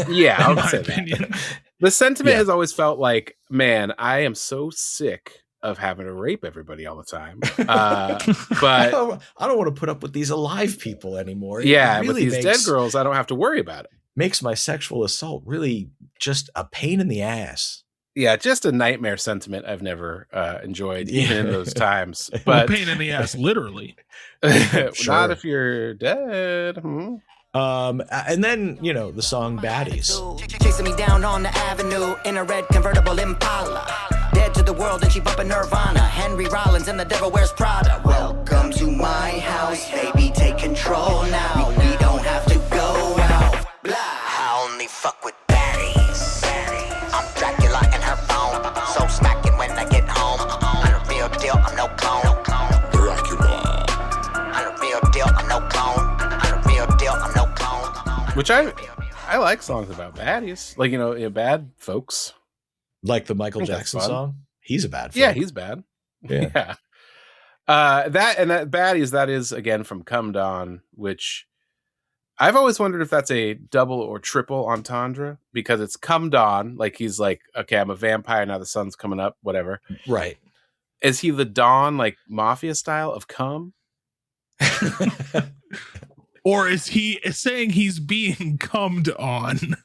Yeah, in I'll my say that. opinion. The sentiment Yeah. has always felt like, man, I am so sick of having to rape everybody all the time. I But don't want to put up with these alive people anymore. It yeah, really with these dead makes, girls, I don't have to worry about it. makes my sexual assault really just a pain in the ass. Yeah, just a nightmare sentiment I've never enjoyed, even in those times. Well, But pain in the ass, literally. not Sure. if you're dead. Hmm. And then, you know, the song Baddies. Chasing me down on the avenue in a red convertible Impala. Dead to the world and she bumping Nirvana. Henry Rollins and the Devil Wears Prada. Welcome to my house, baby, take control now. We don't have to go out. Blah. I only fuck with baddies. I'm Dracula and her phone. So smacking when I get home. I'm a real deal, I'm no clone. Dracula. I'm a real deal, I'm no clone. I'm a real deal, I'm no clone. Which I like songs about baddies, like, you know, bad folks. Like the Michael I think that's Jackson fun. song. He's a bad Yeah, folk. he's bad. Yeah. Yeah. That baddies, that is again from Come Dawn, which I've always wondered if that's a double or triple entendre, because it's Come Dawn, like he's like, okay, I'm a vampire now, the sun's coming up, whatever. Right. Is he the Dawn, like mafia style of come? Or is he saying he's being cummed on?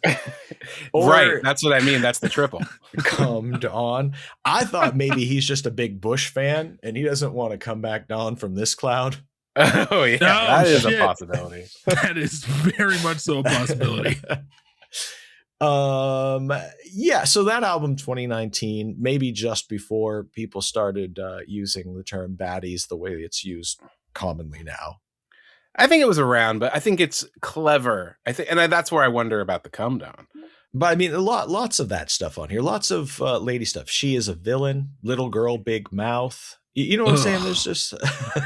Or- Right, that's what I mean. That's the triple. Come on. I thought maybe he's just a big Bush fan and he doesn't want to come back down from this cloud. Oh yeah, that is a shit. possibility. That is very much so a possibility. Yeah, so that album 2019, maybe just before people started using the term baddies the way it's used commonly now. I think it was around, but I think it's clever. I think, and that's where I wonder about the Come Down. But I mean, lots of that stuff on here. Lots of lady stuff. She is a villain. Little girl, big mouth. You know what I'm saying? There's just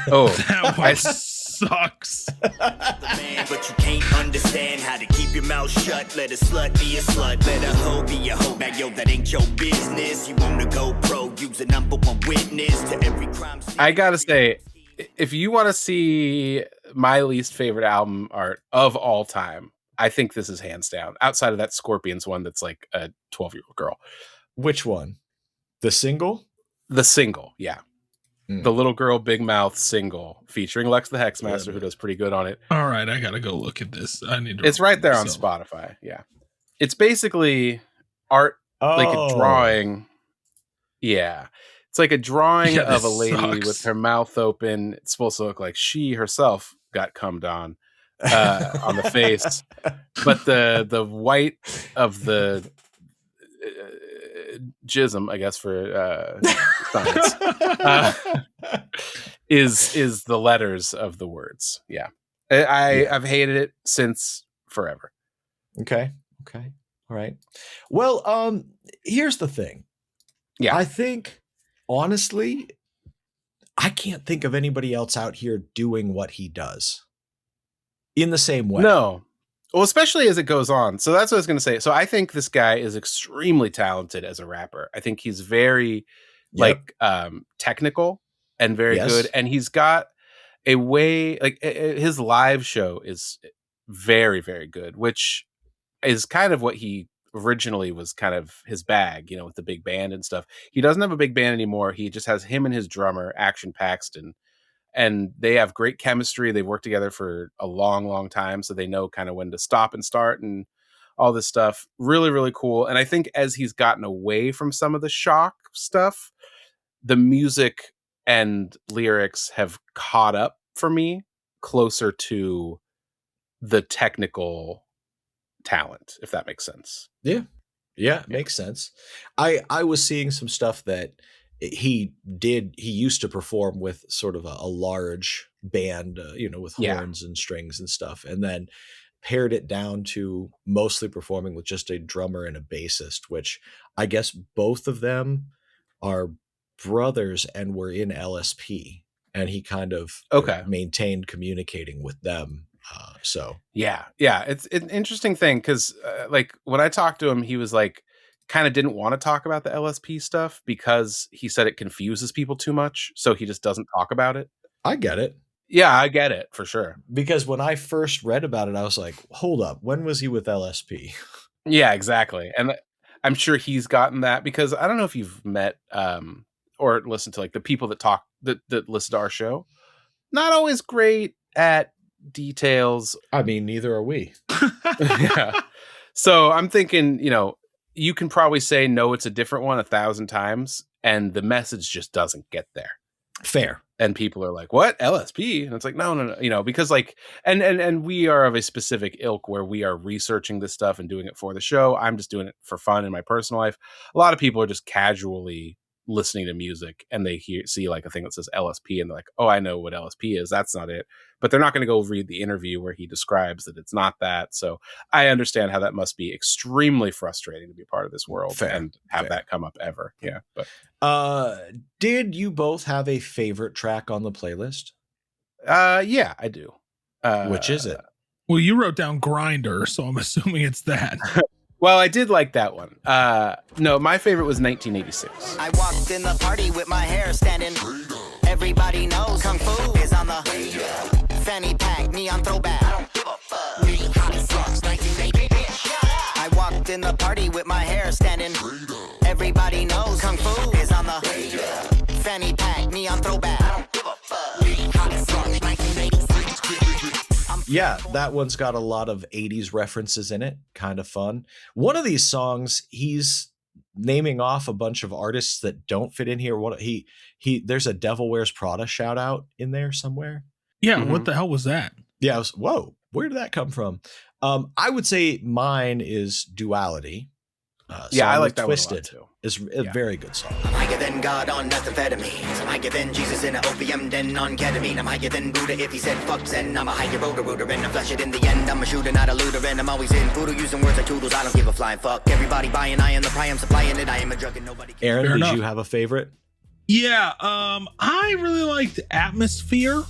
Oh, That one sucks. Man, but you can't understand how to keep your mouth shut. Let a slut be a slut. Let a hoe be a hoe. Now, yo, that ain't your business. You wanna go pro, use a number one witness to every crime scene. I gotta say, if you want to see my least favorite album art of all time, I think this is hands down. Outside of that Scorpions one, that's like a 12-year-old girl. which one? The single? The single, yeah. Mm. The Little Girl Big Mouth single featuring Lex the Hexmaster, who does pretty good on it. All right, I gotta go look at this. I need to. It's right there on myself. Spotify. Yeah. It's basically art, like a drawing. Yeah. It's like a drawing Yeah, of a this lady sucks. with her mouth open. It's supposed to look like she herself got cummed on the face. But the white of the jism, I guess, for science, is the letters of the words. Yeah. I've hated it since forever. Okay. All right. Well, here's the thing. Yeah. I think, honestly, I can't think of anybody else out here doing what he does in the same way. No. Well, especially as it goes on. So that's what I was going to say. So I think this guy is extremely talented as a rapper. I think he's very technical and very Yes. good. And he's got a way, like his live show is very, very good, which is kind of what he originally was kind of his bag, you know, with the big band and stuff. He doesn't have a big band anymore. He just has him and his drummer, Action Paxton. And they have great chemistry. They've worked together for a long, long time. So they know kind of when to stop and start and all this stuff. Really, really cool. And I think as he's gotten away from some of the shock stuff, the music and lyrics have caught up for me closer to the technical talent, if that makes sense. Yeah, makes sense. I was seeing some stuff that he used to perform with sort of a large band, with horns and strings and stuff, and then pared it down to mostly performing with just a drummer and a bassist, which I guess both of them are brothers and were in LSP, and he kind of maintained communicating with them. Yeah, it's an interesting thing because like when I talked to him, he was like kind of didn't want to talk about the LSP stuff because he said it confuses people too much, so he just doesn't talk about it. I get it. Yeah, I get it for sure. Because when I first read about it, I was like, hold up, when was he with LSP? Yeah, exactly. And I'm sure he's gotten that because I don't know if you've met or listened to like the people that talk that listen to our show. Not always great at details. I mean, neither are we. Yeah. So I'm thinking, you can probably say no, it's a different one 1,000 times, and the message just doesn't get there. Fair. And people are like, what? LSP? And it's like, no, because like, and we are of a specific ilk where we are researching this stuff and doing it for the show. I'm just doing it for fun in my personal life. A lot of people are just casually listening to music and they see like a thing that says LSP and they're like, oh, I know what LSP is. That's not it. But they're not going to go read the interview where he describes that it's not that. So I understand how that must be extremely frustrating to be part of this world and have that come up ever. Yeah. But did you both have a favorite track on the playlist? Yeah, I do. Which is it? Well, you wrote down Grinder, so I'm assuming it's that. Well, I did like that one. No, my favorite was 1986. I walked in the party with my hair standing. Everybody knows Kung Fu is on the fanny pack, neon throwback. I don't give a fuck. I walked in the party with my hair standing. Everybody knows Kung Fu is on the fanny pack, neon throwback. I don't give a fuck. Yeah, that one's got a lot of 80s references in it. Kind of fun. One of these songs, he's naming off a bunch of artists that don't fit in here. There's a Devil Wears Prada shout out in there somewhere. Yeah, What the hell was that? Yeah, whoa, where did that come from? I would say mine is Duality. Yeah, I like that Twisted. One a lot too. It's a very good song. I'm higher than God on methamphetamines. I'm higher than Jesus in an opium den on ketamine. I'm higher than Buddha if he said fuck Zen. I'm a higher rooter and I flush it in the end. I'm a shooter, not a looter, and I'm always in voodoo using words like toodles. I don't give a flying fuck. Everybody buying, I am the pie, I'm supplying it. I am a drug and nobody can. Aaron, Fair did enough. you have a favorite? Yeah, I really liked Atmosphere.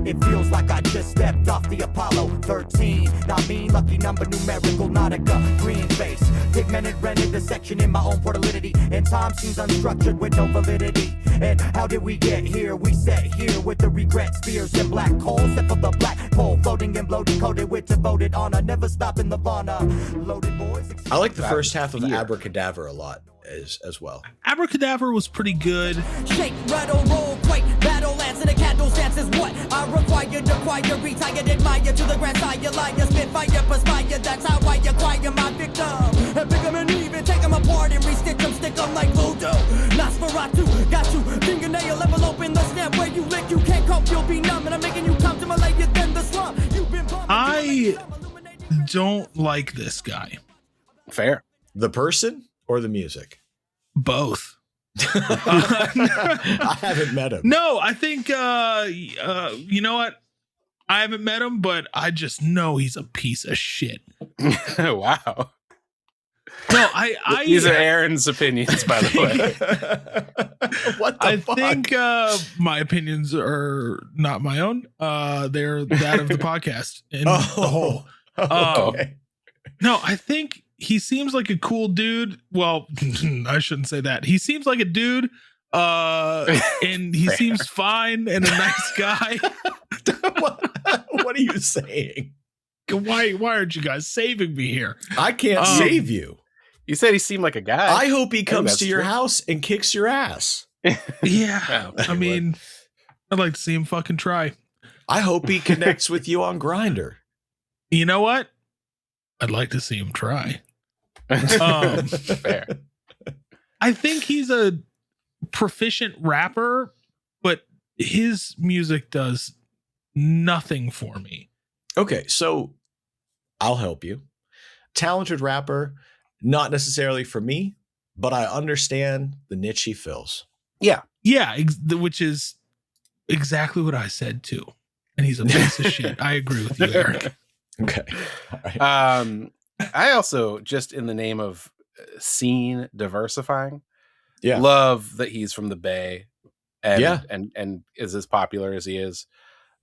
It feels like I just stepped off the Apollo 13. Not me, lucky number, numerical, Nautica, green face. Pigmented, rented the section in my own portality. And time seems unstructured with no validity. And how did we get here? We sat here with the regret spears and black coals. Set for the black hole, floating and bloated, coated with devoted honor. Never stopping the Vana. Loaded boys. I like the first half of Abracadabra a lot as well. Abracadabra was pretty good. Shake, rattle, roll, quake, battle, lance, and a candle dance is what I require, acquire, retired, admire to the grand sire, liar, spitfire, perspire, that's how I acquire my victim. And pick 'em and even take 'em apart and restitch 'em, stick 'em like voodoo. Nosferatu, got you, fingernail level open the snap where you lick, you can't cope, you'll be numb, and I'm making you come to my lay you then the slump. You've been bumming. I don't like this guy. Fair. The person or the music? Both. I haven't met him. No, I think you know what? I haven't met him, but I just know he's a piece of shit. Wow. No, I These are Aaron's opinions, by the way. What the I fuck? think my opinions are not my own. They're that of the podcast and the whole. Okay. No, I think he seems like a cool dude. Well, I shouldn't say that. He seems like a dude, and he seems fine and a nice guy. What are you saying? Why aren't you guys saving me here? I can't save you. You said he seemed like a guy. I hope he comes that's to your true. house and kicks your ass. Yeah, Oh, I mean, I'd like to see him fucking try. I hope he connects with you on Grindr. You know what? I'd like to see him try. Fair. I think he's a proficient rapper, but his music does nothing for me. Okay, so I'll help you. Talented rapper, not necessarily for me, but I understand the niche he fills. Yeah. Yeah, which is exactly what I said too. And he's a piece of shit. I agree with you, Eric. Okay. All right. I also, just in the name of scene diversifying, Yeah. love that he's from the Bay and, Yeah. and is as popular as he is.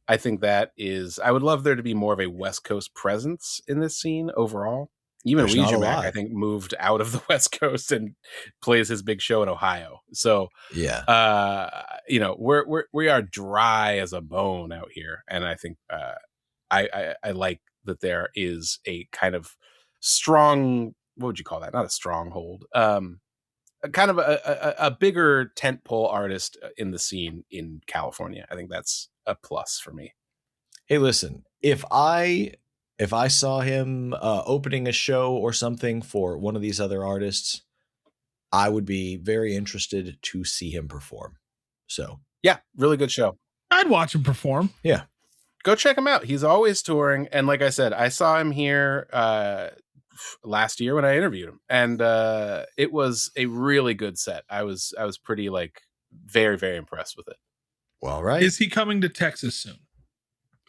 I think that is, I would love there to be more of a West Coast presence in this scene overall. Even There's not a Ouija Mac, lot. I think, moved out of the West Coast and plays his big show in Ohio. So, Yeah. you know, we are dry as a bone out here, and I think I like that there is a kind of strong. What would you call that? Not a stronghold. Kind of a bigger tentpole artist in the scene in California. I think that's a plus for me. Hey, listen, if I saw him opening a show or something for one of these other artists, I would be very interested to see him perform. So Yeah, really good show. I'd watch him perform. yeah, Go check him out. He's always touring, and like I said, I saw him here last year when I interviewed him, and it was a really good set. I was pretty very, very impressed with it. well, right. Is he coming to Texas soon?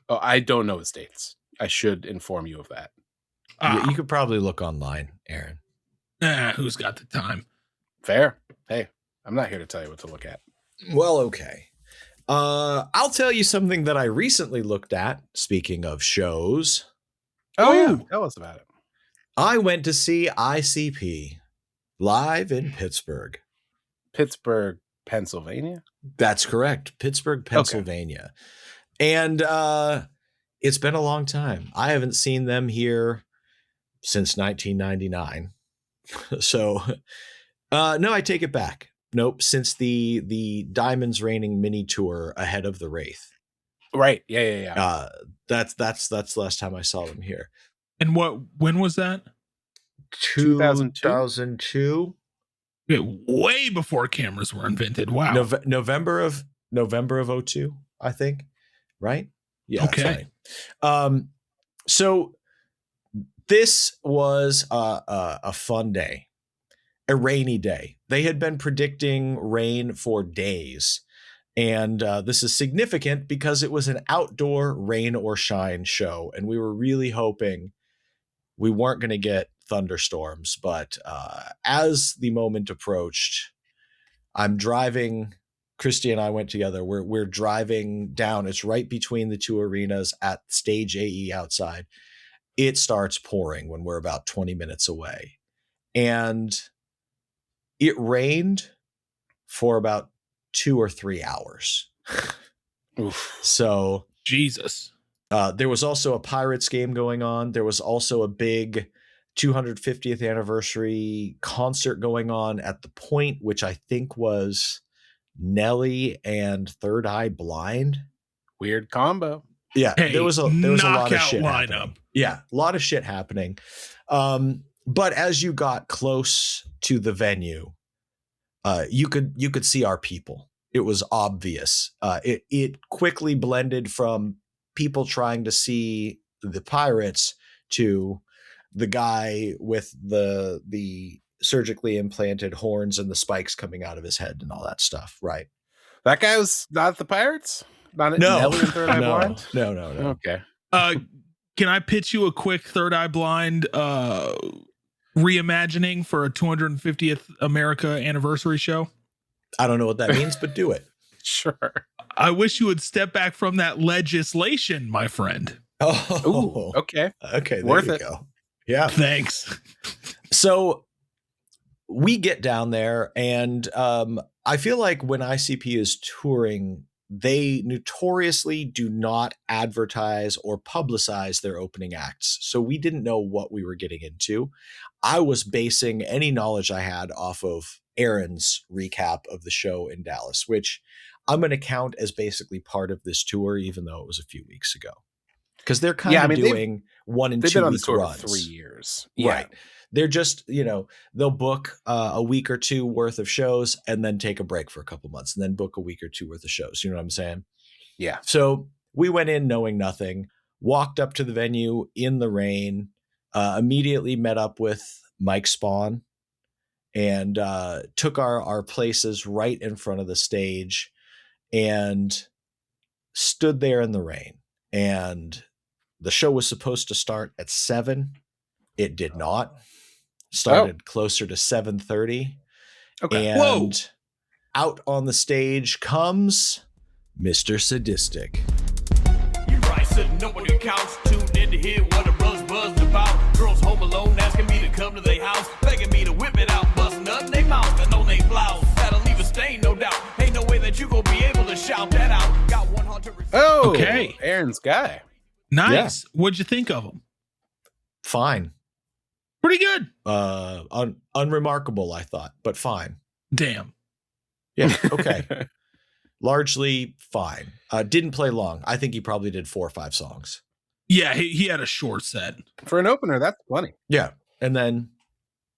Oh, I don't know his dates. I should inform you of that. You could probably look online, Aaron. Who's got the time? Fair. Hey, I'm not here to tell you what to look at. Well, okay. I'll tell you something that I recently looked at. Speaking of shows, Oh yeah, Ooh. tell us about it. I went to see ICP live in Pittsburgh. Pittsburgh, Pennsylvania. That's correct. Pittsburgh, Pennsylvania. And it's been a long time. I haven't seen them here since 1999. So no, I take it back. Nope, since the Diamonds Raining mini tour ahead of the Wraith. Right. Yeah. That's the last time I saw them here. And when was that? 2002. Way before cameras were invented. Wow. November of 2002, I think. Right? Yeah. Okay. That's right. So this was a fun day, a rainy day. They had been predicting rain for days. And this is significant because it was an outdoor rain or shine show. And we were really hoping we weren't going to get thunderstorms. But as the moment approached, I'm driving. Christy and I went together. We're driving down. It's right between the two arenas at Stage AE outside. It starts pouring when we're about 20 minutes away. And it rained for about 2 or 3 hours. Oof. So Jesus. there was also a Pirates game going on. There was also a big 250th anniversary concert going on at the Point, which I think was Nelly and Third Eye Blind. Weird combo. Yeah, Hey, there was a lot of knockout shit lineup. happening. Yeah, a lot of shit happening. But as you got close to the venue, you could see our people. It was obvious. It quickly blended from people trying to see the Pirates to the guy with the surgically implanted horns and the spikes coming out of his head and all that stuff. Right. That guy was not the Pirates? Not No, Nelly and Third Eye no, Blind? no. Okay. Can I pitch you a quick Third Eye Blind reimagining for a 250th America anniversary show? I don't know what that means, but do it. Sure. I wish you would step back from that legislation, my friend. Oh, Ooh, okay. okay. There Worth you it. go. Yeah. Thanks. So we get down there, and I feel like when ICP is touring, they notoriously do not advertise or publicize their opening acts. So we didn't know what we were getting into. I was basing any knowledge I had off of Aaron's recap of the show in Dallas, which I'm going to count as basically part of this tour, even though it was a few weeks ago. Because they're kind of doing 1 and 2 They've been on the week tour runs. for 3 years. Right. They're just, they'll book a week or two worth of shows and then take a break for a couple months and then book a week or two worth of shows. You know what I'm saying? Yeah. So we went in knowing nothing, walked up to the venue in the rain, immediately met up with Mike Spawn and took our places right in front of the stage and stood there in the rain. And the show was supposed to start at 7. It did not. Started closer to 7:30. Okay. And Whoa. out on the stage comes Mr. Sadistic. You right, sitting up on your couch, tuned in to hear what a brother's buzzing about. Girls home alone asking me Burns guy. Nice. What'd you think of him? Fine. Pretty good. Unremarkable, I thought, but fine. Damn. Yeah. Okay. Largely fine. Didn't play long. I think he probably did 4 or 5 songs. Yeah, he had a short set. For an opener, that's funny. Yeah. And then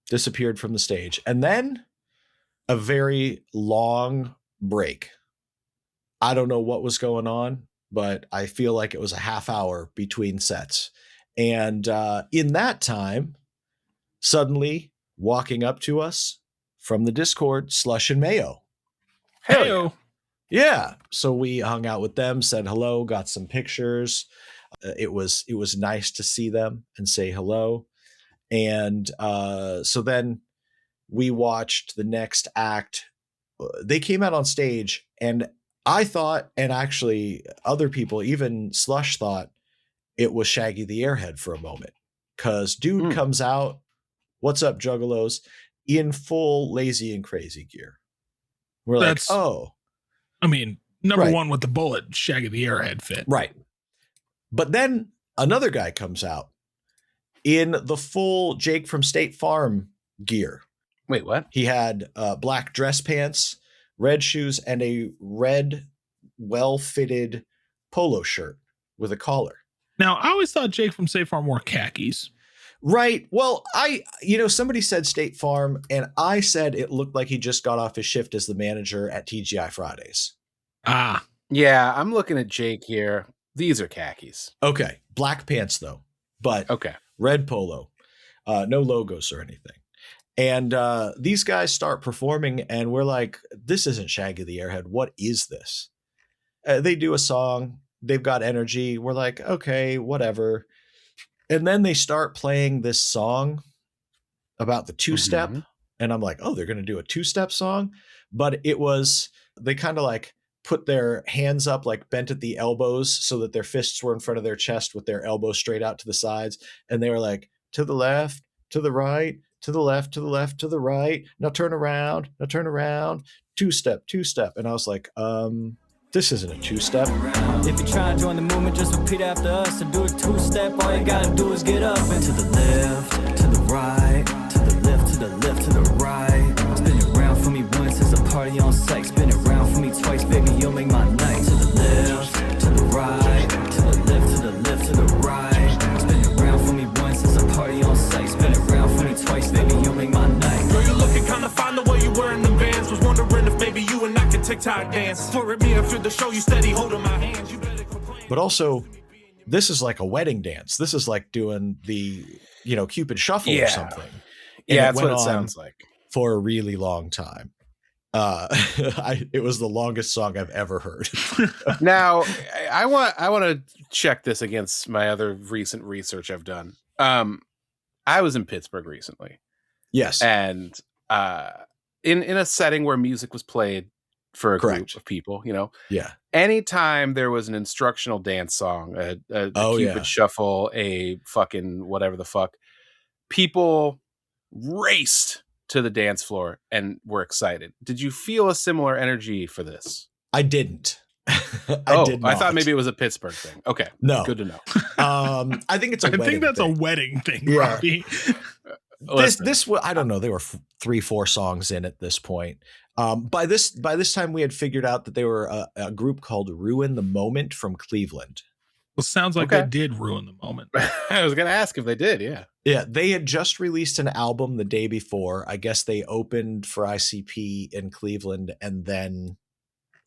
disappeared from the stage. And then a very long break. I don't know what was going on, but I feel like it was a half hour between sets. And in that time, suddenly walking up to us from the Discord, Slush and Mayo. Heyo. Yeah. So we hung out with them, said hello, got some pictures. It was nice to see them and say hello. And so then we watched the next act. They came out on stage, and I thought, and actually other people, even Slush, thought it was Shaggy the Airhead for a moment. Because dude comes out, what's up, Juggalos, in full Lazy and Crazy gear. We're like, oh. I mean, number one with the bullet, Shaggy the Airhead fit. Right. But then another guy comes out in the full Jake from State Farm gear. Wait, what? He had black dress pants, red shoes, and a red, well-fitted polo shirt with a collar. Now, I always thought Jake from State Farm wore khakis. Right. Well, somebody said State Farm, and I said it looked like he just got off his shift as the manager at TGI Fridays. Ah. Yeah, I'm looking at Jake here. These are khakis. Okay. Black pants, though. But okay. Red polo. No logos or anything. And these guys start performing, and we're like, this isn't Shaggy the Airhead. What is this? They do a song. They've got energy. We're like, okay, whatever. And then they start playing this song about the two-step. Mm-hmm. And I'm like, oh, they're going to do a two-step song. But it was, they kind of like put their hands up, like bent at the elbows so that their fists were in front of their chest with their elbows straight out to the sides. And they were like, to the left, to the right, to the left, to the left, to the right. Now turn around, two-step. And I was like, this isn't a two-step. If you try to join the movement, just repeat after us. To do a two-step, all you gotta do is get up and to the left, to the right, to the left, to the left, to the right. Spin it around for me once, it's a party on site. Spin it around for me twice, baby, you'll make my night. To the left, to the right, to the left, to the left, to the right. Spin it around for me once, it's a party on site. Spin it around for me twice, baby, you'll make my night. Girl, you looking kinda fine the way you wearing them Vans. Was wondering if maybe you and I could TikTok dance. For me after the show, you steady holding my hands. You better complain. But also, this is like a wedding dance. This is like doing the, Cupid Shuffle or something. And that's what it sounds like. For a really long time. It was the longest song I've ever heard. Now, I want to check this against my other recent research I've done. I was in Pittsburgh recently. Yes. And in a setting where music was played for a group of people, Yeah. Anytime there was an instructional dance song, a Cupid Shuffle, a fucking whatever the fuck, people raced to the dance floor and were excited. Did you feel a similar energy for this? I didn't. I did not. I thought maybe it was a Pittsburgh thing. Okay. No. Good to know. I think it's a wedding I think that's thing. A wedding thing, yeah. Robbie. This I don't know. There were 3-4 songs in at this point. By this time we had figured out that they were a group called Ruin the Moment from Cleveland. Well, sounds like they did ruin the moment. I was going to ask if they did. Yeah. Yeah. They had just released an album the day before. I guess they opened for ICP in Cleveland and then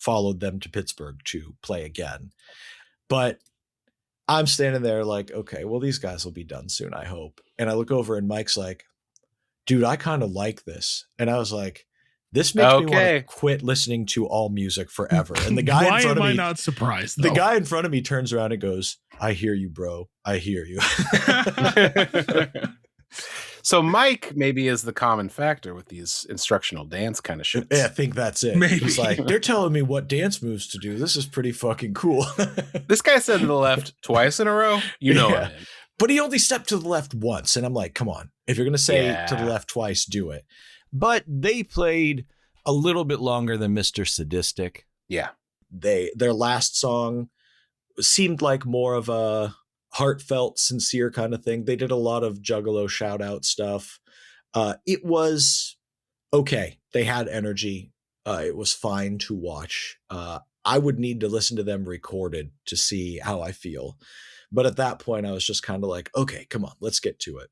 followed them to Pittsburgh to play again. But I'm standing there like, okay, well, these guys will be done soon, I hope. And I look over and Mike's like, dude, I kind of like this. And I was like, this makes me want to quit listening to all music forever. And the guy in front of me, why am I not surprised? Though? The guy in front of me turns around and goes, I hear you, bro. I hear you. So Mike maybe is the common factor with these instructional dance kind of shit. Yeah, I think that's it. Maybe. He's like, they're telling me what dance moves to do. This is pretty fucking cool. This guy said to the left twice in a row. I'm in. But he only stepped to the left once. And I'm like, come on. If you're going to say to the left twice, do it. But they played a little bit longer than Mr. Sadistic. Yeah. Their last song seemed like more of a heartfelt, sincere kind of thing. They did a lot of Juggalo shout out stuff. It was okay. They had energy. It was fine to watch. I would need to listen to them recorded to see how I feel. But at that point, I was just kind of like, okay, come on, let's get to it.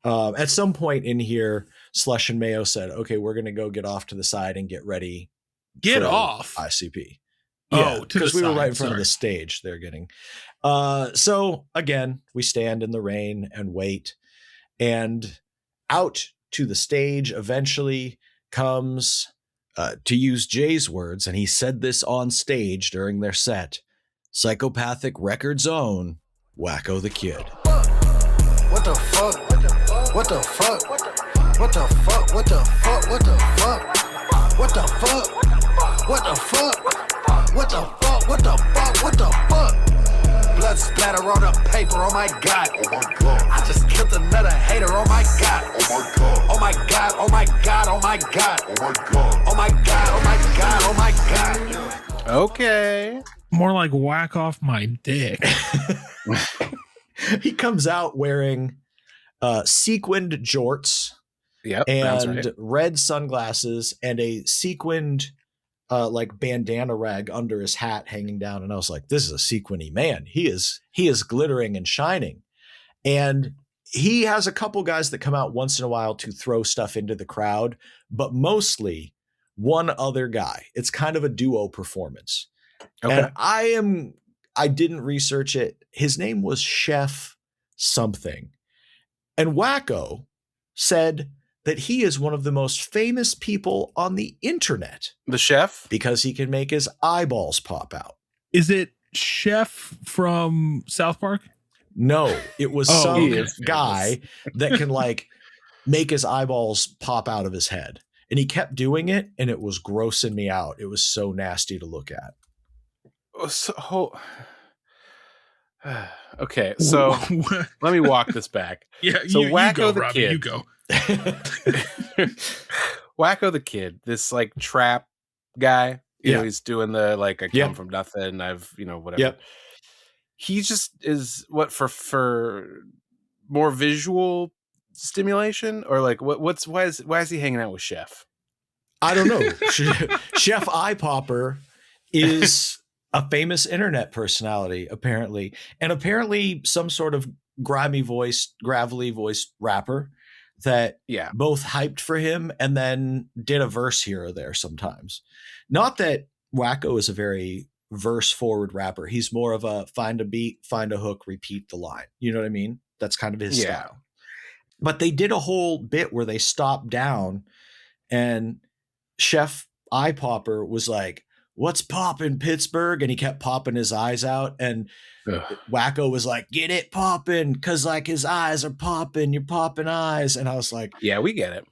At some point in here, Slush and Mayo said, okay, we're going to go get off to the side and get ready. Get for off ICP. Oh, because we were right in front of the stage they're getting. So again, we stand in the rain and wait, and out to the stage eventually comes, to use Jay's words, and he said this on stage during their set, Psychopathic Records' own Wakko the Kid. What the fuck? What the fuck? What the fuck? What the fuck? What the fuck? What the fuck? What the fuck? What the fuck? What the fuck? What the fuck? Blood splatter on the paper, oh my god. Oh my god. I just killed another hater, oh my god. Oh my god. Oh my god. Oh my god. Oh my god. Oh my god. Oh my god. Oh my god. Oh my god. Okay. More like whack off my dick. He comes out wearing sequined jorts, and red sunglasses and a sequined like bandana rag under his hat hanging down. And I was like, this is a sequiny man. He is glittering and shining. And he has a couple guys that come out once in a while to throw stuff into the crowd, but mostly one other guy. It's kind of a duo performance. Okay. And I didn't research it. His name was Chef something. And Wakko said that he is one of the most famous people on the internet. The chef? Because he can make his eyeballs pop out. Is it Chef from South Park? No, it was some guy that can like make his eyeballs pop out of his head. And he kept doing it, and it was grossing me out. It was so nasty to look at. Okay, so let me walk this back. Yeah, so you Wakko go, the Robbie, Kid. you go. Wakko the Kid, this like trap guy. You know, he's doing the like I come from nothing. I've whatever. Yep. He just is what for more visual stimulation, or like why is he hanging out with Chef? I don't know. Chef Eye Popper is a famous internet personality, apparently, and apparently some sort of gravelly voiced rapper that both hyped for him and then did a verse here or there sometimes. Not that Wakko is a very verse forward rapper. He's more of a find a beat, find a hook, repeat the line. You know what I mean? That's kind of his style. But they did a whole bit where they stopped down and Chef Eye Popper was like, what's poppin', Pittsburgh? And he kept popping his eyes out. And Wakko was like, get it poppin', because like his eyes are popping. You're popping eyes. And I was like, yeah, we get it.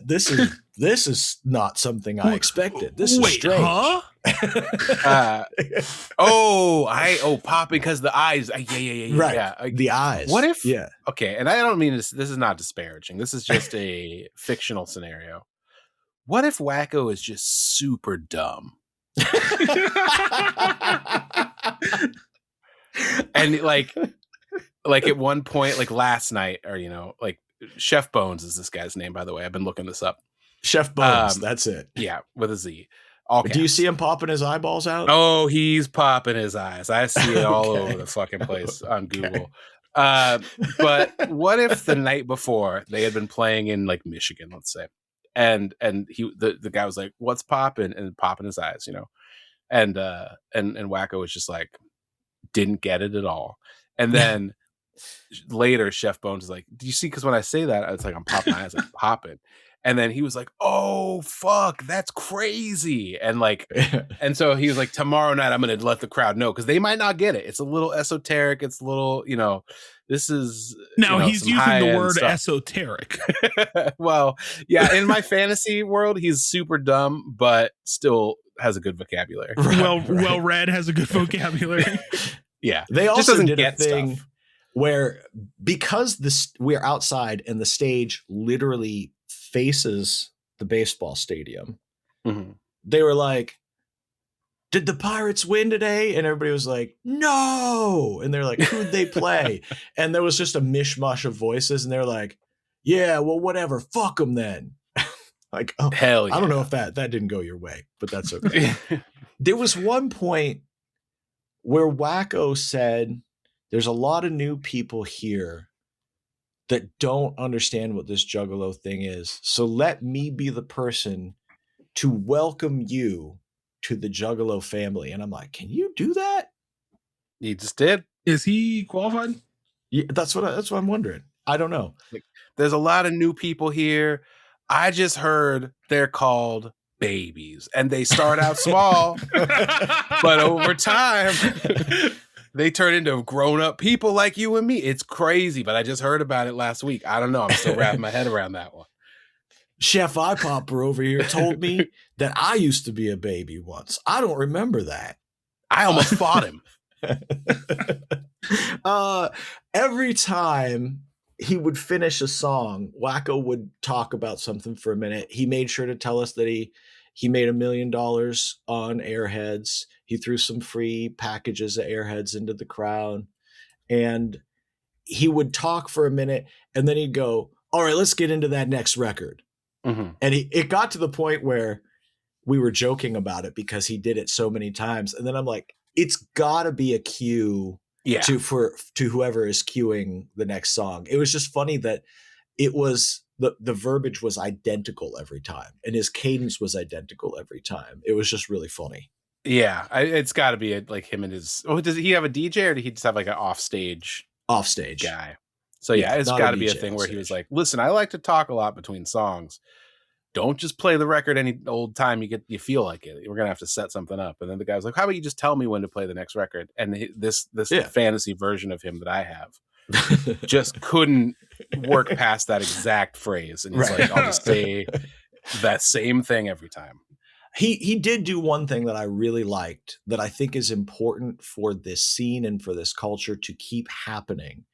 This is not something I expected. This is strange. Huh? Pop because the eyes. Yeah. Right. Yeah. The eyes. What if? Yeah. Okay. And I don't mean this is not disparaging. This is just a fictional scenario. What if Wakko is just super dumb? And like at one point, like last night, or like Chef Bones is this guy's name, by the way. I've been looking this up. Chef Bones, that's it. Yeah, with a Z. Do you see him popping his eyeballs out? Oh, he's popping his eyes. I see it all over the fucking place on Google. But what if the night before they had been playing in like Michigan, let's say, and the guy was like, "What's popping?" and popping his eyes, and Wakko was just like, didn't get it at all. And then later, Chef Bones is like, "Do you see?" Because when I say that, it's like I'm popping my eyes, like popping. And then he was like, "Oh fuck, that's crazy!" And like, and so he was like, "Tomorrow night, I'm gonna let the crowd know because they might not get it. It's a little esoteric. It's a little, this is now he's using the word stuff. Esoteric." Well, yeah, in my fantasy world, he's super dumb, but still has a good vocabulary. Well read, has a good vocabulary. Yeah, they also doesn't did get a thing stuff. Where because we're outside and the stage literally faces the baseball stadium, they were like, did the Pirates win today? And everybody was like, no. And they're like, who'd they play? And there was just a mishmash of voices. And they're like, yeah, well, whatever. Fuck them then. Like, oh, Hell yeah. I don't know if that didn't go your way, but that's okay. There was one point where Wakko said, there's a lot of new people here that don't understand what this Juggalo thing is. So let me be the person to welcome you to the Juggalo family. And I'm like, can you do that? He just did. Is he qualified? Yeah, that's what I'm wondering. I don't know. There's a lot of new people here. I just heard they're called babies, and they start out small, but over time they turn into grown-up people like you and me. It's crazy, but I just heard about it last week. I don't know. I'm still wrapping my head around that one. Chef Eye-Popper over here told me that I used to be a baby once. I don't remember that. I almost fought him. Every time he would finish a song, Wakko would talk about something for a minute. He made sure to tell us that he made $1 million on Airheads. He threw some free packages of Airheads into the crowd. And he would talk for a minute, and then he'd go, all right, let's get into that next record. Mm-hmm. And it got to the point where we were joking about it because he did it so many times. And then I'm like, it's gotta be a cue to whoever is cueing the next song. It was just funny that it was the verbiage was identical every time, and his cadence was identical every time. It was just really funny. Yeah, it's got to be like him and his. Oh, does he have a DJ, or did he just have like an offstage guy? So yeah, it's got to be a thing where he was like, "Listen, I like to talk a lot between songs. Don't just play the record any old time you feel like it. We're gonna have to set something up." And then the guy was like, "How about you just tell me when to play the next record?" And this fantasy version of him that I have just couldn't work past that exact phrase, and he's like, "I'll just say that same thing every time." He did do one thing that I really liked that I think is important for this scene and for this culture to keep happening.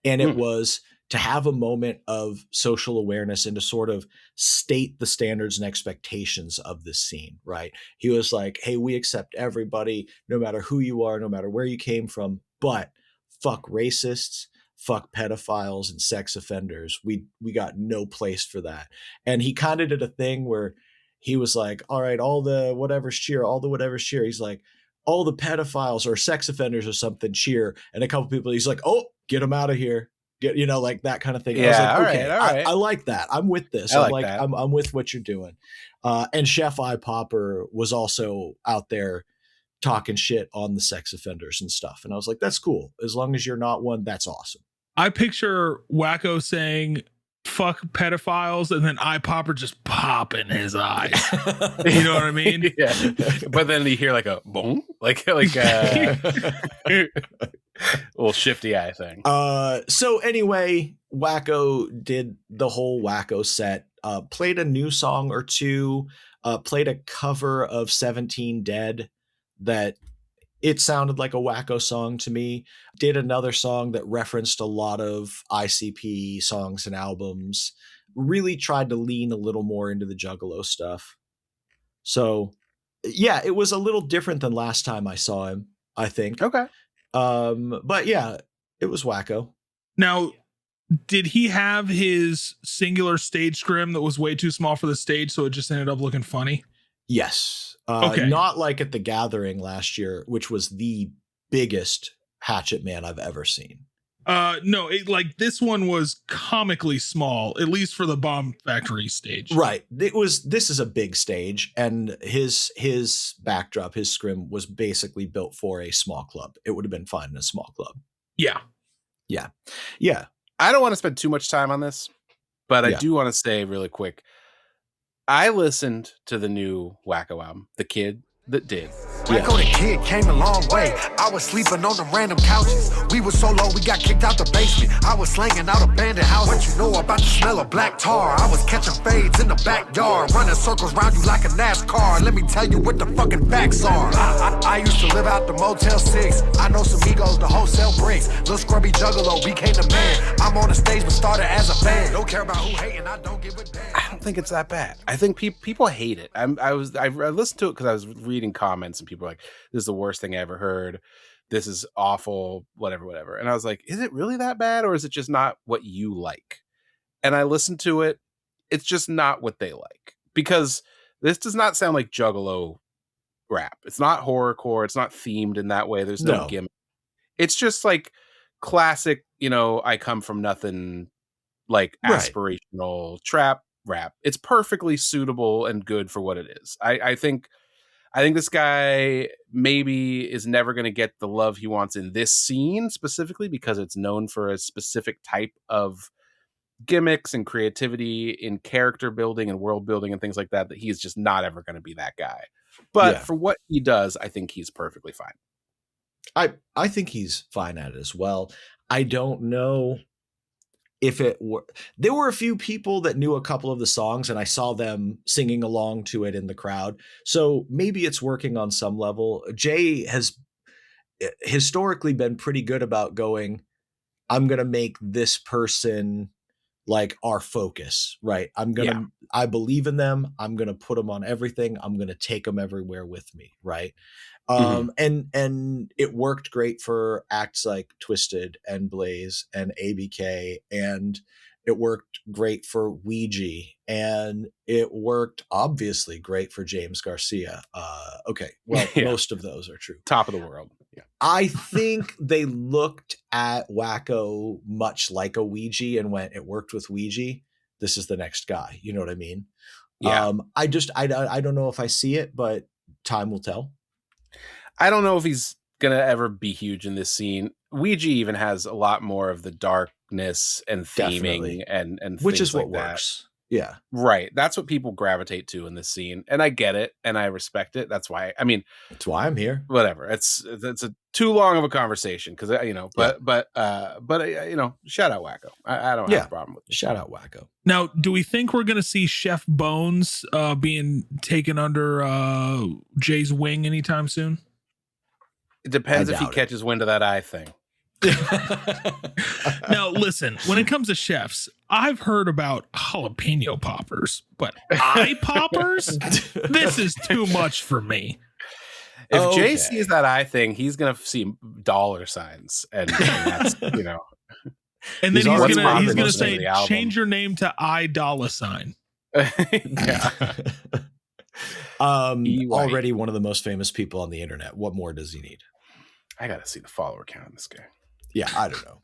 And it was to have a moment of social awareness and to sort of state the standards and expectations of this scene, right? He was like, hey, we accept everybody, no matter who you are, no matter where you came from, but fuck racists, fuck pedophiles and sex offenders. We got no place for that. And he kind of did a thing where he was like, all right, all the whatever's cheer. He's like, all the pedophiles or sex offenders or something cheer. And a couple people, he's like, oh, get them out of here. Get, like that kind of thing. Yeah, I was like, all okay, right. I like that. I'm with this. I'm with what you're doing. And Chef Eye-Popper was also out there talking shit on the sex offenders and stuff. And I was like, that's cool. As long as you're not one, that's awesome. I picture Wakko saying, fuck pedophiles, and then Eye-Popper just popping his eyes. You know what I mean? Yeah. But then you hear like a boom, like a little shifty eye thing. So anyway, Wakko did the whole Wakko set, played a new song or two, played a cover of 17 Dead that it sounded like a Wakko song to me. Did another song that referenced a lot of ICP songs and albums. Really tried to lean a little more into the Juggalo stuff. So, yeah, it was a little different than last time I saw him, I think. Okay. But yeah, it was Wakko. Now, did he have his singular stage scrim that was way too small for the stage, so it just ended up looking funny? Yes. Okay. Not like at the Gathering last year, which was the biggest Hatchet Man I've ever seen. No, like this one was comically small, at least for the Bomb Factory stage. Right. This is a big stage, and his backdrop, his scrim was basically built for a small club. It would have been fine in a small club. Yeah. I don't want to spend too much time on this, but I do want to say really quick. I listened to the new Wakko album, The Kid That Did. Wakko the Kid came a long way. I was sleeping on them random couches. We were so low, we got kicked out the basement. I was slanging out abandoned houses. What you know about the smell of black tar? I was catching fades in the backyard, running circles around you like a NASCAR. Let me tell you what the fucking facts are. I used to live out the Motel 6. I know some egos, the wholesale bricks. Little scrubby Juggalo became the man. I'm on the stage but started as a fan. Don't care about who hating, I don't give a damn. I don't think it's that bad. I think people hate it. I listened to it because I was reading reading comments and people are like, this is the worst thing I ever heard. This is awful, whatever. And I was like, is it really that bad? Or is it just not what you like? And I listened to it. It's just not what they like, because this does not sound like Juggalo rap. It's not horrorcore. It's not themed in that way. There's no gimmick. It's just like classic, I come from nothing, like aspirational trap rap. It's perfectly suitable and good for what it is. I think this guy maybe is never going to get the love he wants in this scene specifically, because it's known for a specific type of gimmicks and creativity in character building and world building and things like that he's just not ever going to be that guy. But for what he does, I think he's perfectly fine. I think he's fine at it as well. I don't know if there were a few people that knew a couple of the songs, and I saw them singing along to it in the crowd. So maybe it's working on some level. Jay has historically been pretty good about going, I'm going to make this person like our focus, right? I believe in them. I'm going to put them on everything. I'm going to take them everywhere with me. Right. And it worked great for acts like Twisted and Blaze and ABK, and it worked great for Ouija, and it worked obviously great for James Garcia. Most of those are true. Top of the world. Yeah. I think they looked at Wakko much like a Ouija and went, it worked with Ouija. This is the next guy. You know what I mean? Yeah. I don't know if I see it, but time will tell. I don't know if he's going to ever be huge in this scene. Ouija even has a lot more of the darkness and theming and which is like what that. works. Yeah. Right. That's what people gravitate to in this scene. And I get it. And I respect it. That's why I'm here. Whatever. It's a too long of a conversation because, but shout out Wakko. I don't have a problem with it. Shout out Wakko. Now, do we think we're going to see Chef Bones being taken under Jay's wing anytime soon? It depends if he catches wind of that eye thing. Now, listen, when it comes to chefs, I've heard about jalapeno poppers, but eye poppers? This is too much for me. If Jay sees that eye thing, he's going to see dollar signs. And that's, And then he's going to say, change your name to I dollar sign. Yeah. Already one of the most famous people on the internet. What more does he need? I got to see the follower count on this guy. Yeah, I don't know.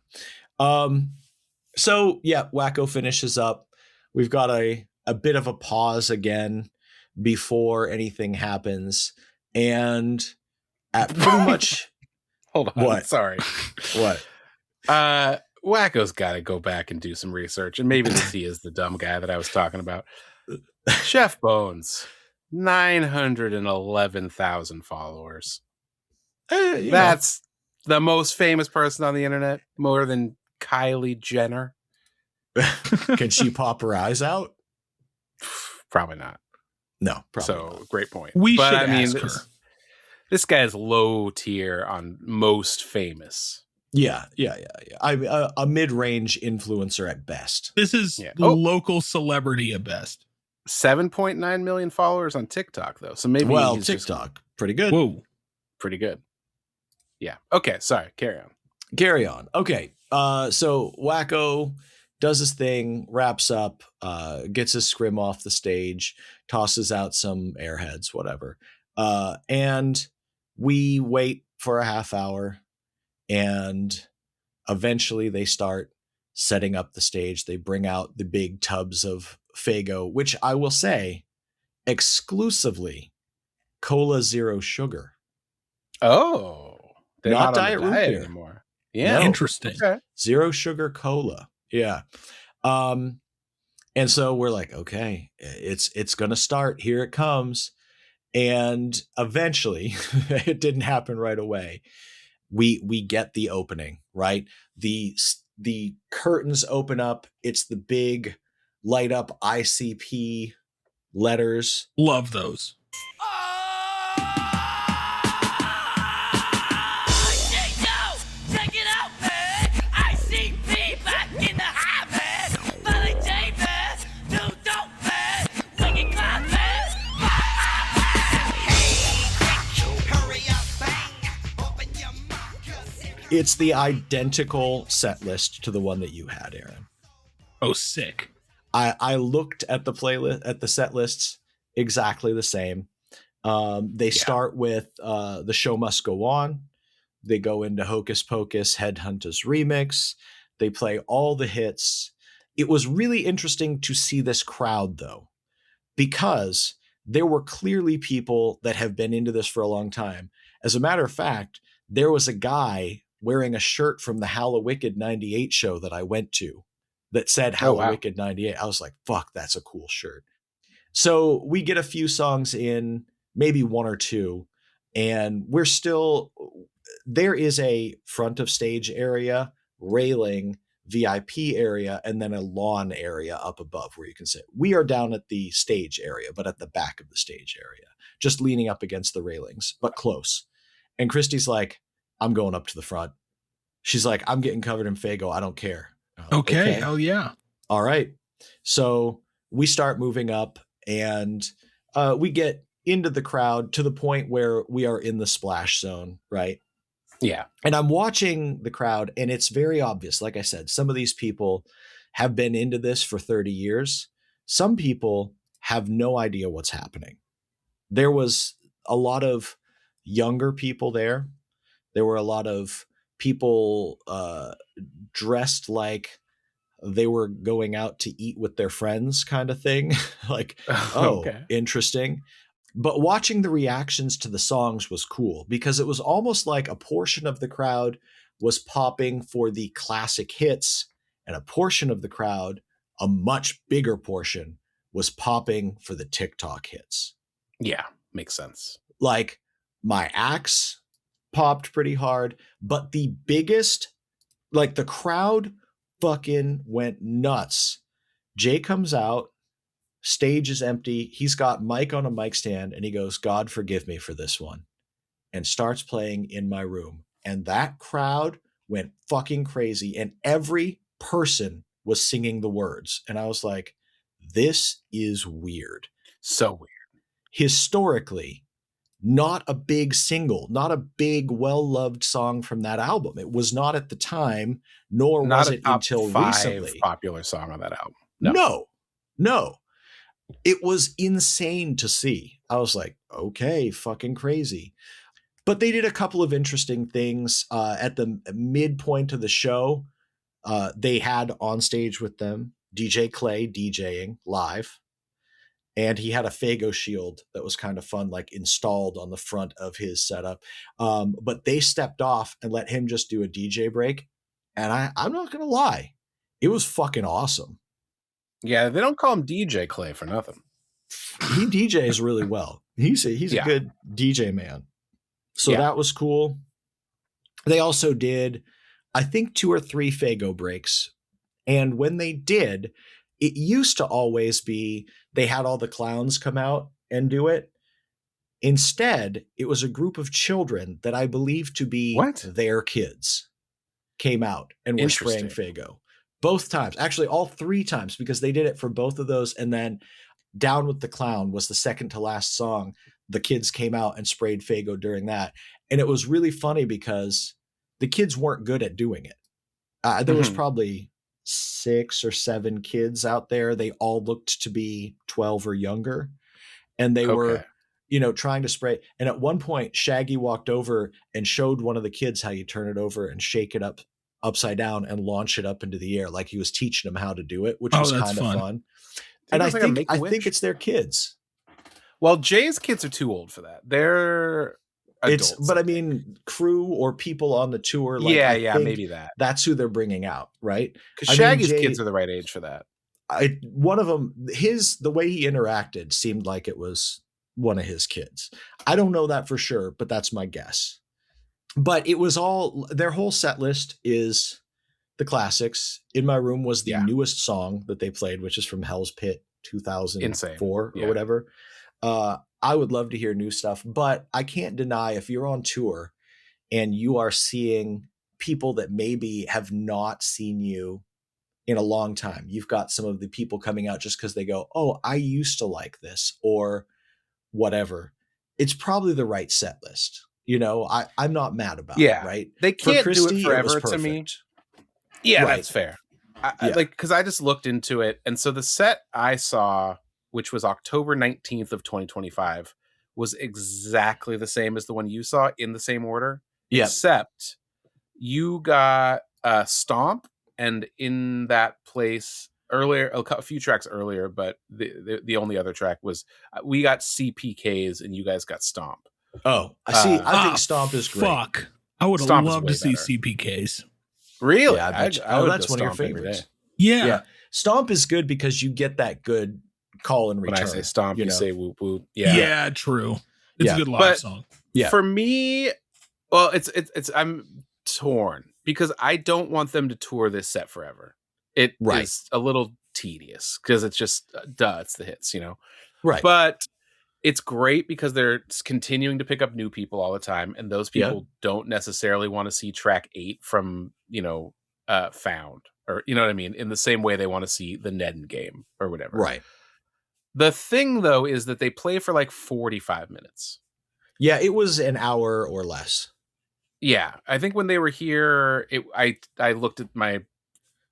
So Wakko finishes up. We've got a bit of a pause again before anything happens. And at pretty much hold on. What? Sorry. What? Wakko's got to go back and do some research. And maybe he is the dumb guy that I was talking about. Chef Bones, 911,000 followers. That's the most famous person on the internet, more than Kylie Jenner. Can she pop her eyes out? Probably not. No, probably not. Great point. Should ask her. This guy's low tier on most famous. Yeah. I'm a mid-range influencer at best. This is local celebrity at best. 7.9 million followers on TikTok, though. So maybe he's TikTok, pretty good. Whoa. Pretty good. Yeah. Okay. Sorry. Carry on. Okay. So Wakko does his thing, wraps up, gets his scrim off the stage, tosses out some airheads, whatever. And we wait for a half hour, and eventually they start setting up the stage. They bring out the big tubs of Faygo, which I will say exclusively Cola Zero Sugar. Oh. They're not diet root beer anymore. Yeah. Interesting. Okay. Zero sugar cola. Yeah. And so we're like, okay, it's going to start. Here it comes. And eventually, it didn't happen right away. We get the opening, right? The curtains open up. It's the big light up ICP letters. Love those. It's the identical set list to the one that you had, Aaron. Oh, sick. I looked at the playlist, at the set lists, exactly the same. They start with The Show Must Go On. They go into Hocus Pocus, Headhunters Remix. They play all the hits. It was really interesting to see this crowd, though, because there were clearly people that have been into this for a long time. As a matter of fact, there was a guy wearing a shirt from the Hallowicked 98 show that I went to that said Hallowicked 98. I was like, fuck, that's a cool shirt. So we get a few songs in, maybe one or two, and we're still, there is a front of stage area, railing, VIP area, and then a lawn area up above where you can sit. We are down at the stage area, but at the back of the stage area, just leaning up against the railings, but close. And Christy's like, I'm going up to the front. She's like, I'm getting covered in Faygo. I don't care. Okay. Hell yeah. All right. So we start moving up, and we get into the crowd to the point where we are in the splash zone, right? Yeah. And I'm watching the crowd, and it's very obvious. Like I said, some of these people have been into this for 30 years. Some people have no idea what's happening. There was a lot of younger people there. There were a lot of people dressed like they were going out to eat with their friends kind of thing. Like, interesting. But watching the reactions to the songs was cool because it was almost like a portion of the crowd was popping for the classic hits, and a portion of the crowd, a much bigger portion, was popping for the TikTok hits. Yeah, makes sense. Like My Axe popped pretty hard, but the biggest, like the crowd fucking went nuts. Jay comes out. Stage is empty. He's got Mike on a mic stand, and he goes, God forgive me for this one, and starts playing In My Room. And that crowd went fucking crazy, and every person was singing the words. And I was like, this is weird. So weird. Historically, not a big single, not a big, well-loved song from that album. It was not at the time, nor was it until recently. Popular song on that album. No. It was insane to see. I was like, okay, fucking crazy. But they did a couple of interesting things at the midpoint of the show. They had on stage with them DJ Clay DJing live. And he had a Faygo shield that was kind of fun, like installed on the front of his setup. But they stepped off and let him just do a DJ break. And I'm not going to lie, it was fucking awesome. Yeah, they don't call him DJ Clay for nothing. He DJs really well. He's a good DJ man. So that was cool. They also did, I think, 2 or 3 Faygo breaks. And when they did, it used to always be they had all the clowns come out and do it. Instead, it was a group of children that I believe to be their kids came out and were spraying Faygo. Both times, actually all 3 times, because they did it for both of those. And then Down with the Clown was the second to last song. The kids came out and sprayed Faygo during that. And it was really funny because the kids weren't good at doing it. There was probably 6 or 7 kids out there. They all looked to be 12 or younger. And they were, trying to spray. And at one point, Shaggy walked over and showed one of the kids how you turn it over and shake it up upside down and launch it up into the air, like he was teaching them how to do it, which was kind of fun. And I think it's their kids. Well, Jay's kids are too old for that. They're adults. But I mean, crew or people on the tour. Like, maybe that. That's who they're bringing out, right? Because Shaggy's kids are the right age for that. One of them, the way he interacted seemed like it was one of his kids. I don't know that for sure, but that's my guess. But it was all, their whole set list is the classics. In My Room was the newest song that they played, which is from Hell's Pit 2004 or whatever. I would love to hear new stuff, but I can't deny if you're on tour and you are seeing people that maybe have not seen you in a long time. You've got some of the people coming out just because they go, oh, I used to like this or whatever. It's probably the right set list. You know, I'm not mad about Yeah. it, right? They For can't Christy, do it forever to me. perfect. Yeah, Right. that's fair. Yeah. Like, because I just looked into it, and so the set I saw, which was October 19th of 2025, was exactly the same as the one you saw in the same order. Yeah. Except you got Stomp, and in that place earlier, a few tracks earlier, but the only other track was we got CPKs and you guys got Stomp. Oh, I see. I think Stomp is great. Fuck. I would have Stomp is loved way to see better. CPKs. Really? Yeah, I bet you. I would that's go one of your Stomp every favorites. day. Yeah. Yeah. Stomp is good because you get that good call and When return. I say Stomp, you know? say whoop whoop. Yeah, Yeah. true. It's Yeah. a good live But- song. Yeah. For me, well, it's I'm torn because I don't want them to tour this set forever. It Right. is a little tedious because it's just it's the hits, you know. Right. But it's great because they're continuing to pick up new people all the time, and those Yeah. people don't necessarily want to see track 8 from, you know, Found, or you know what I mean, in the same way they want to see the Ned game or whatever. Right. The thing though is that they play for like 45 minutes. Yeah, it was an hour or less. Yeah, I think when they were here, I looked at my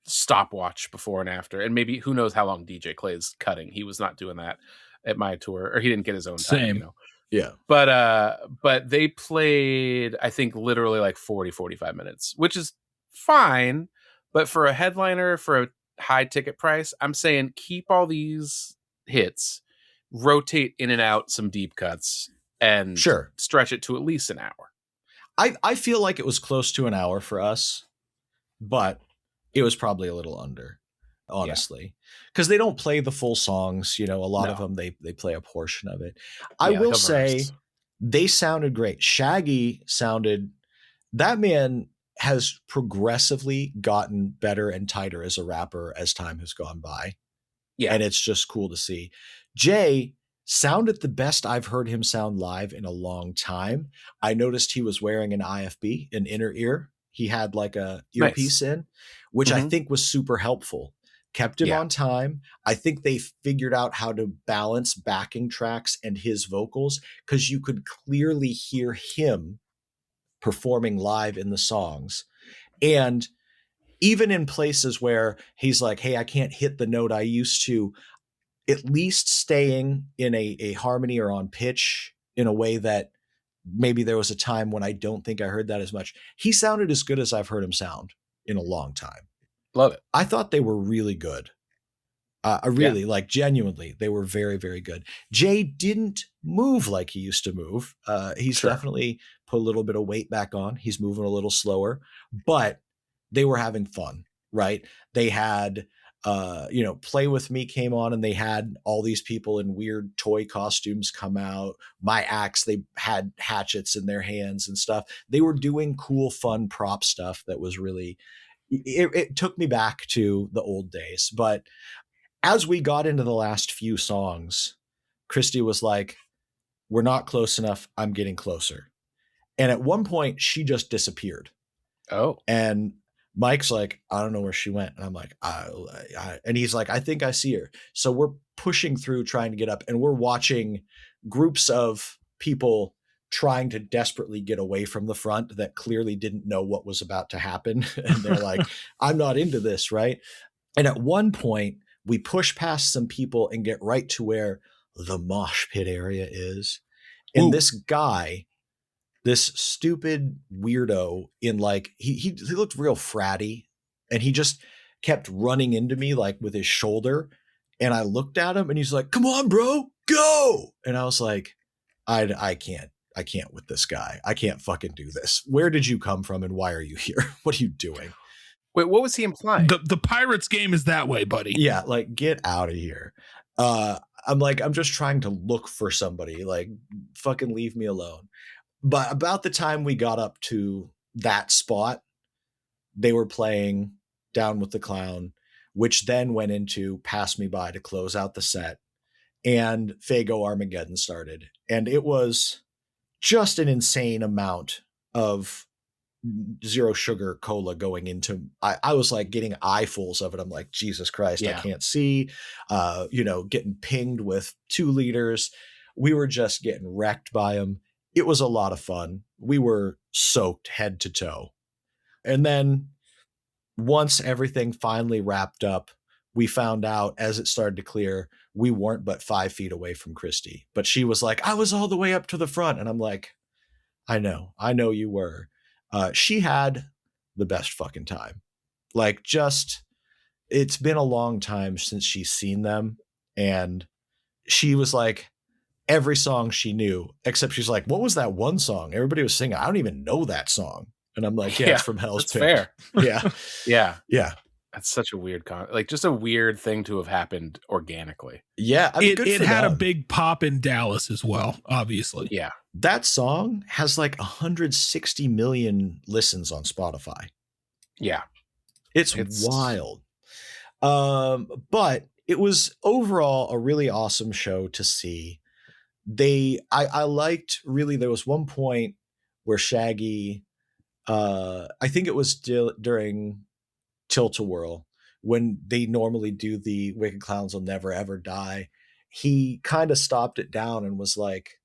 stopwatch before and after, and maybe who knows how long DJ Clay's cutting. He was not doing that at my tour, or he didn't get his own time. Same. You know? Yeah. But they played, I think, literally like 45 minutes, which is fine. But for a headliner, for a high ticket price, I'm saying keep all these hits, rotate in and out some deep cuts, and Sure. stretch it to at least an hour. I feel like it was close to an hour for us, but it was probably a little under, honestly, because they don't play the full songs. You know, a lot of them, they play a portion of it. I Yeah, will like a say verse. they sounded great. Shaggy sounded, that man has progressively gotten better and tighter as a rapper as time has gone by. Yeah. And it's just cool to see. Jay sounded the best I've heard him sound live in a long time. I noticed he was wearing an IFB, an inner ear. He had like a earpiece in, which I Mhm. think was super helpful. Kept him Yeah. on time. I think they figured out how to balance backing tracks and his vocals because you could clearly hear him performing live in the songs. And even in places where he's like, hey, I can't hit the note I used to, at least staying in a harmony or on pitch in a way that maybe there was a time when I don't think I heard that as much. He sounded as good as I've heard him sound in a long time. Love it. I thought they were really good. I really, like, genuinely, they were very, very good. Jay didn't move like he used to move. He's Sure. definitely put a little bit of weight back on. He's moving a little slower, but they were having fun, right? They had, Play With Me came on, and they had all these people in weird toy costumes come out. My Axe, they had hatchets in their hands and stuff. They were doing cool, fun prop stuff that was really, it took me back to the old days. But as we got into the last few songs, Christy was like, we're not close enough. I'm getting closer. And at one point she just disappeared. Oh, And Mike's like, I don't know where she went. And I'm like, and he's like, I think I see her. So we're pushing through, trying to get up, and we're watching groups of people trying to desperately get away from the front that clearly didn't know what was about to happen. And they're like, I'm not into this. Right. And at one point we push past some people and get right to where the mosh pit area is. And this guy, this stupid weirdo in like, he looked real fratty, and he just kept running into me like with his shoulder. And I looked at him and he's like, come on, bro, go. And I was like, I can't with this guy. I can't fucking do this. Where did you come from and why are you here? What are you doing? wait, what was he implying? The Pirates game is that way, buddy. Yeah, like, get out of here. I'm like, I'm just trying to look for somebody. Like, fucking leave me alone. But about the time we got up to that spot, they were playing Down with the Clown, which then went into Pass Me By to close out the set. And Fago Armageddon started. And it was just an insane amount of zero sugar cola going into, I was like getting eyefuls of it. I'm like, Jesus Christ, Yeah. I can't see, getting pinged with 2 liters. We were just getting wrecked by them. It was a lot of fun. we were soaked head to toe. And then once everything finally wrapped up, we found out as it started to clear, we weren't but 5 feet away from Christy. But she was like, I was all the way up to the front. And I'm like, I know you were. She had the best fucking time. Like, just, it's been a long time since she's seen them. And she was like, every song she knew, except she's like, what was that one song everybody was singing? I don't even know that song. And I'm like, yeah, it's from Hell's Pit. Fair. Yeah. Yeah. That's such a weird like just a weird thing to have happened organically. Yeah. I mean, it had a big pop in Dallas as well, obviously. Yeah. That song has like 160 million listens on Spotify. Yeah. It's wild. But it was overall a really awesome show to see. I liked, really, there was one point where Shaggy, I think it was during Tilt-A-Whirl, when they normally do the Wicked Clowns Will Never Ever Die, he kind of stopped it down and was like,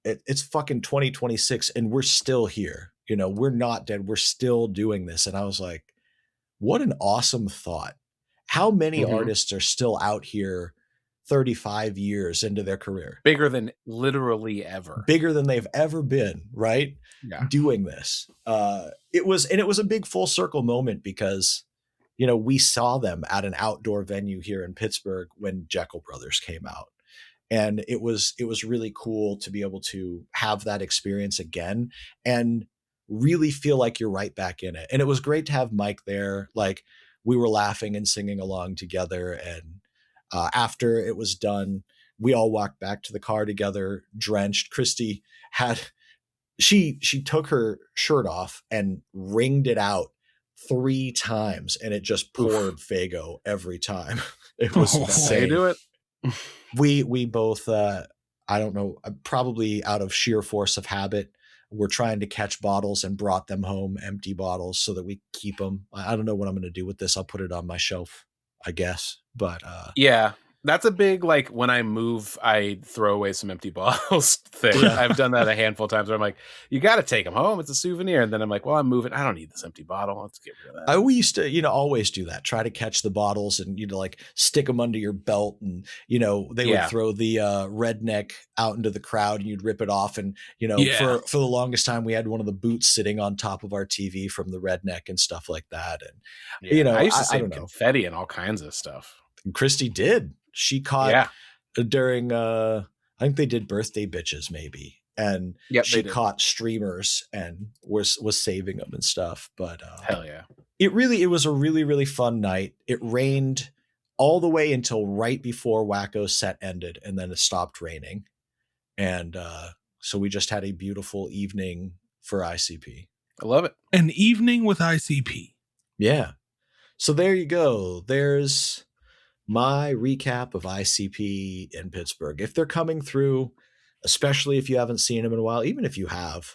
it's fucking 2026 and we're still here. You know, we're not dead. We're still doing this. And I was like, what an awesome thought. How many artists are still out here 35 years into their career? Bigger than literally ever. Bigger than they've ever been, right? Yeah. Doing this. It was a big full circle moment because, you know, we saw them at an outdoor venue here in Pittsburgh when Jekyll Brothers came out. And it was really cool to be able to have that experience again and really feel like you're right back in it. And it was great to have Mike there. Like, we were laughing and singing along together. And after it was done, we all walked back to the car together, drenched. Christy she took her shirt off and wringed it out 3 times, and it just poured Faygo every time. It was insane. They do it. We both, I don't know, probably out of sheer force of habit, we're trying to catch bottles and brought them home, empty bottles, so that we keep them. I don't know what I'm going to do with this. I'll put it on my shelf, I guess. But yeah, that's a big, like, when I move, I throw away some empty bottles thing. Yeah. I've done that a handful of times where I'm like, you got to take them home. It's a souvenir. And then I'm like, well, I'm moving. I don't need this empty bottle. Let's get rid of that. We used to, always do that. Try to catch the bottles and, like stick them under your belt. And, they would throw the redneck out into the crowd and you'd rip it off. And, for the longest time, we had one of the boots sitting on top of our TV from the redneck and stuff like that. And, I used to save confetti and all kinds of stuff. And Christy did. She caught during, I think they did Birthday Bitches maybe. And she caught streamers and was saving them and stuff. But hell yeah. It was a really, really fun night. It rained all the way until right before Wakko's set ended. And then it stopped raining. And so we just had a beautiful evening for ICP. I love it. An evening with ICP. Yeah. So there you go. There's my recap of ICP in Pittsburgh. If they're coming through, especially if you haven't seen them in a while, even if you have,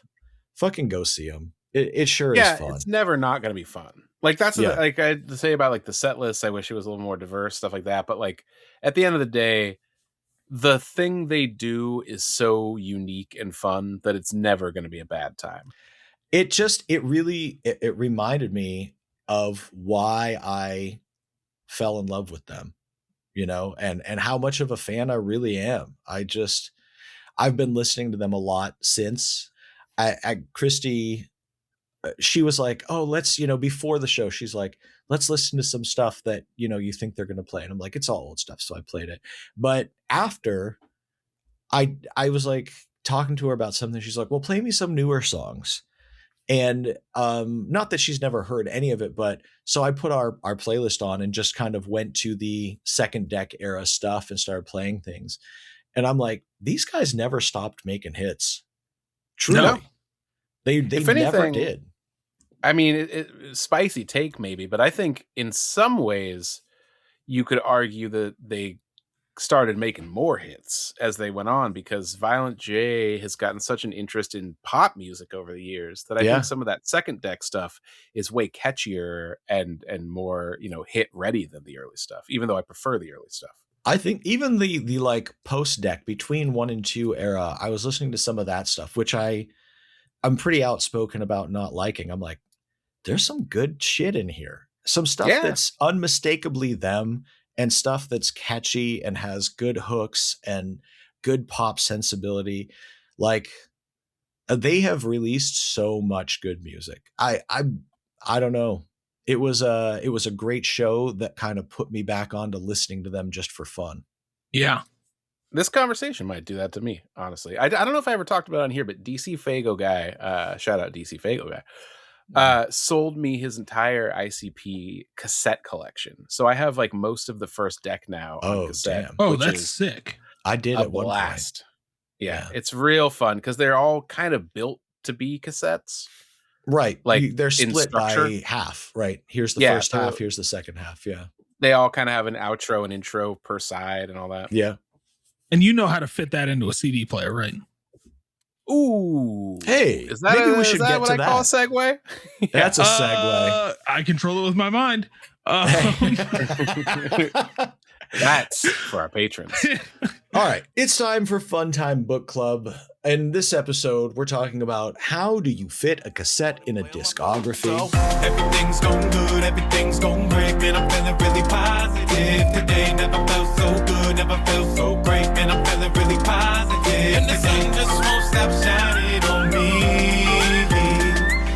fucking go see them. It sure is fun. It's never not going to be fun. Like, that's like I had to say about like the set list. I wish it was a little more diverse, stuff like that. But like at the end of the day, the thing they do is so unique and fun that it's never going to be a bad time. It really reminded me of why I fell in love with them, and how much of a fan I really am. I've been listening to them a lot since. Christy, she was like, oh, let's, before the show, she's like, let's listen to some stuff that, you think they're going to play. And I'm like, it's all old stuff. So I played it. But after I was like talking to her about something, she's like, well, play me some newer songs. And not that she's never heard any of it, but so I put our playlist on and just kind of went to the second deck era stuff and started playing things. And I'm like, these guys never stopped making hits. Truly. No. They never did. I mean, it spicy take maybe, but I think in some ways you could argue that they started making more hits as they went on, because Violent J has gotten such an interest in pop music over the years that I think some of that second deck stuff is way catchier and more, hit ready than the early stuff, even though I prefer the early stuff. I think even the like post deck between 1 and 2 era, I was listening to some of that stuff, which I I'm pretty outspoken about not liking. I'm like, there's some good shit in here. Some stuff Yeah. that's unmistakably them and stuff that's catchy and has good hooks and good pop sensibility. Like they have released so much good music. I don't know. It was a great show that kind of put me back onto listening to them just for fun. Yeah. This conversation might do that to me, honestly. I don't know if I ever talked about it on here, but DC Fago guy, shout out DC Fago guy, sold me his entire ICP cassette collection. So I have like most of the first deck now on cassette. Damn. Oh, which that's is sick. I did a at one point. blast. Yeah, Yeah. it's real fun because they're all kind of built to be cassettes. Right. Like, They're in split structure. by half, right? Here's the Yeah, first so- half, here's the second half. Yeah. They all kind of have an outro and intro per side and all that. Yeah. And you know how to fit that into a CD player, right? Ooh. Hey, Is that, maybe we is should that get what to I call a that. segue? That's a segue. I control it with my mind. That's for our patrons. All right, it's time for Fun Time Book Club. In this episode, we're talking about how do you fit a cassette in a discography. Everything's going good, everything's going great, man. I'm feeling really positive today. Never felt so good, never felt so great, man. I'm feeling really positive. And the sun just won't stop shining on me.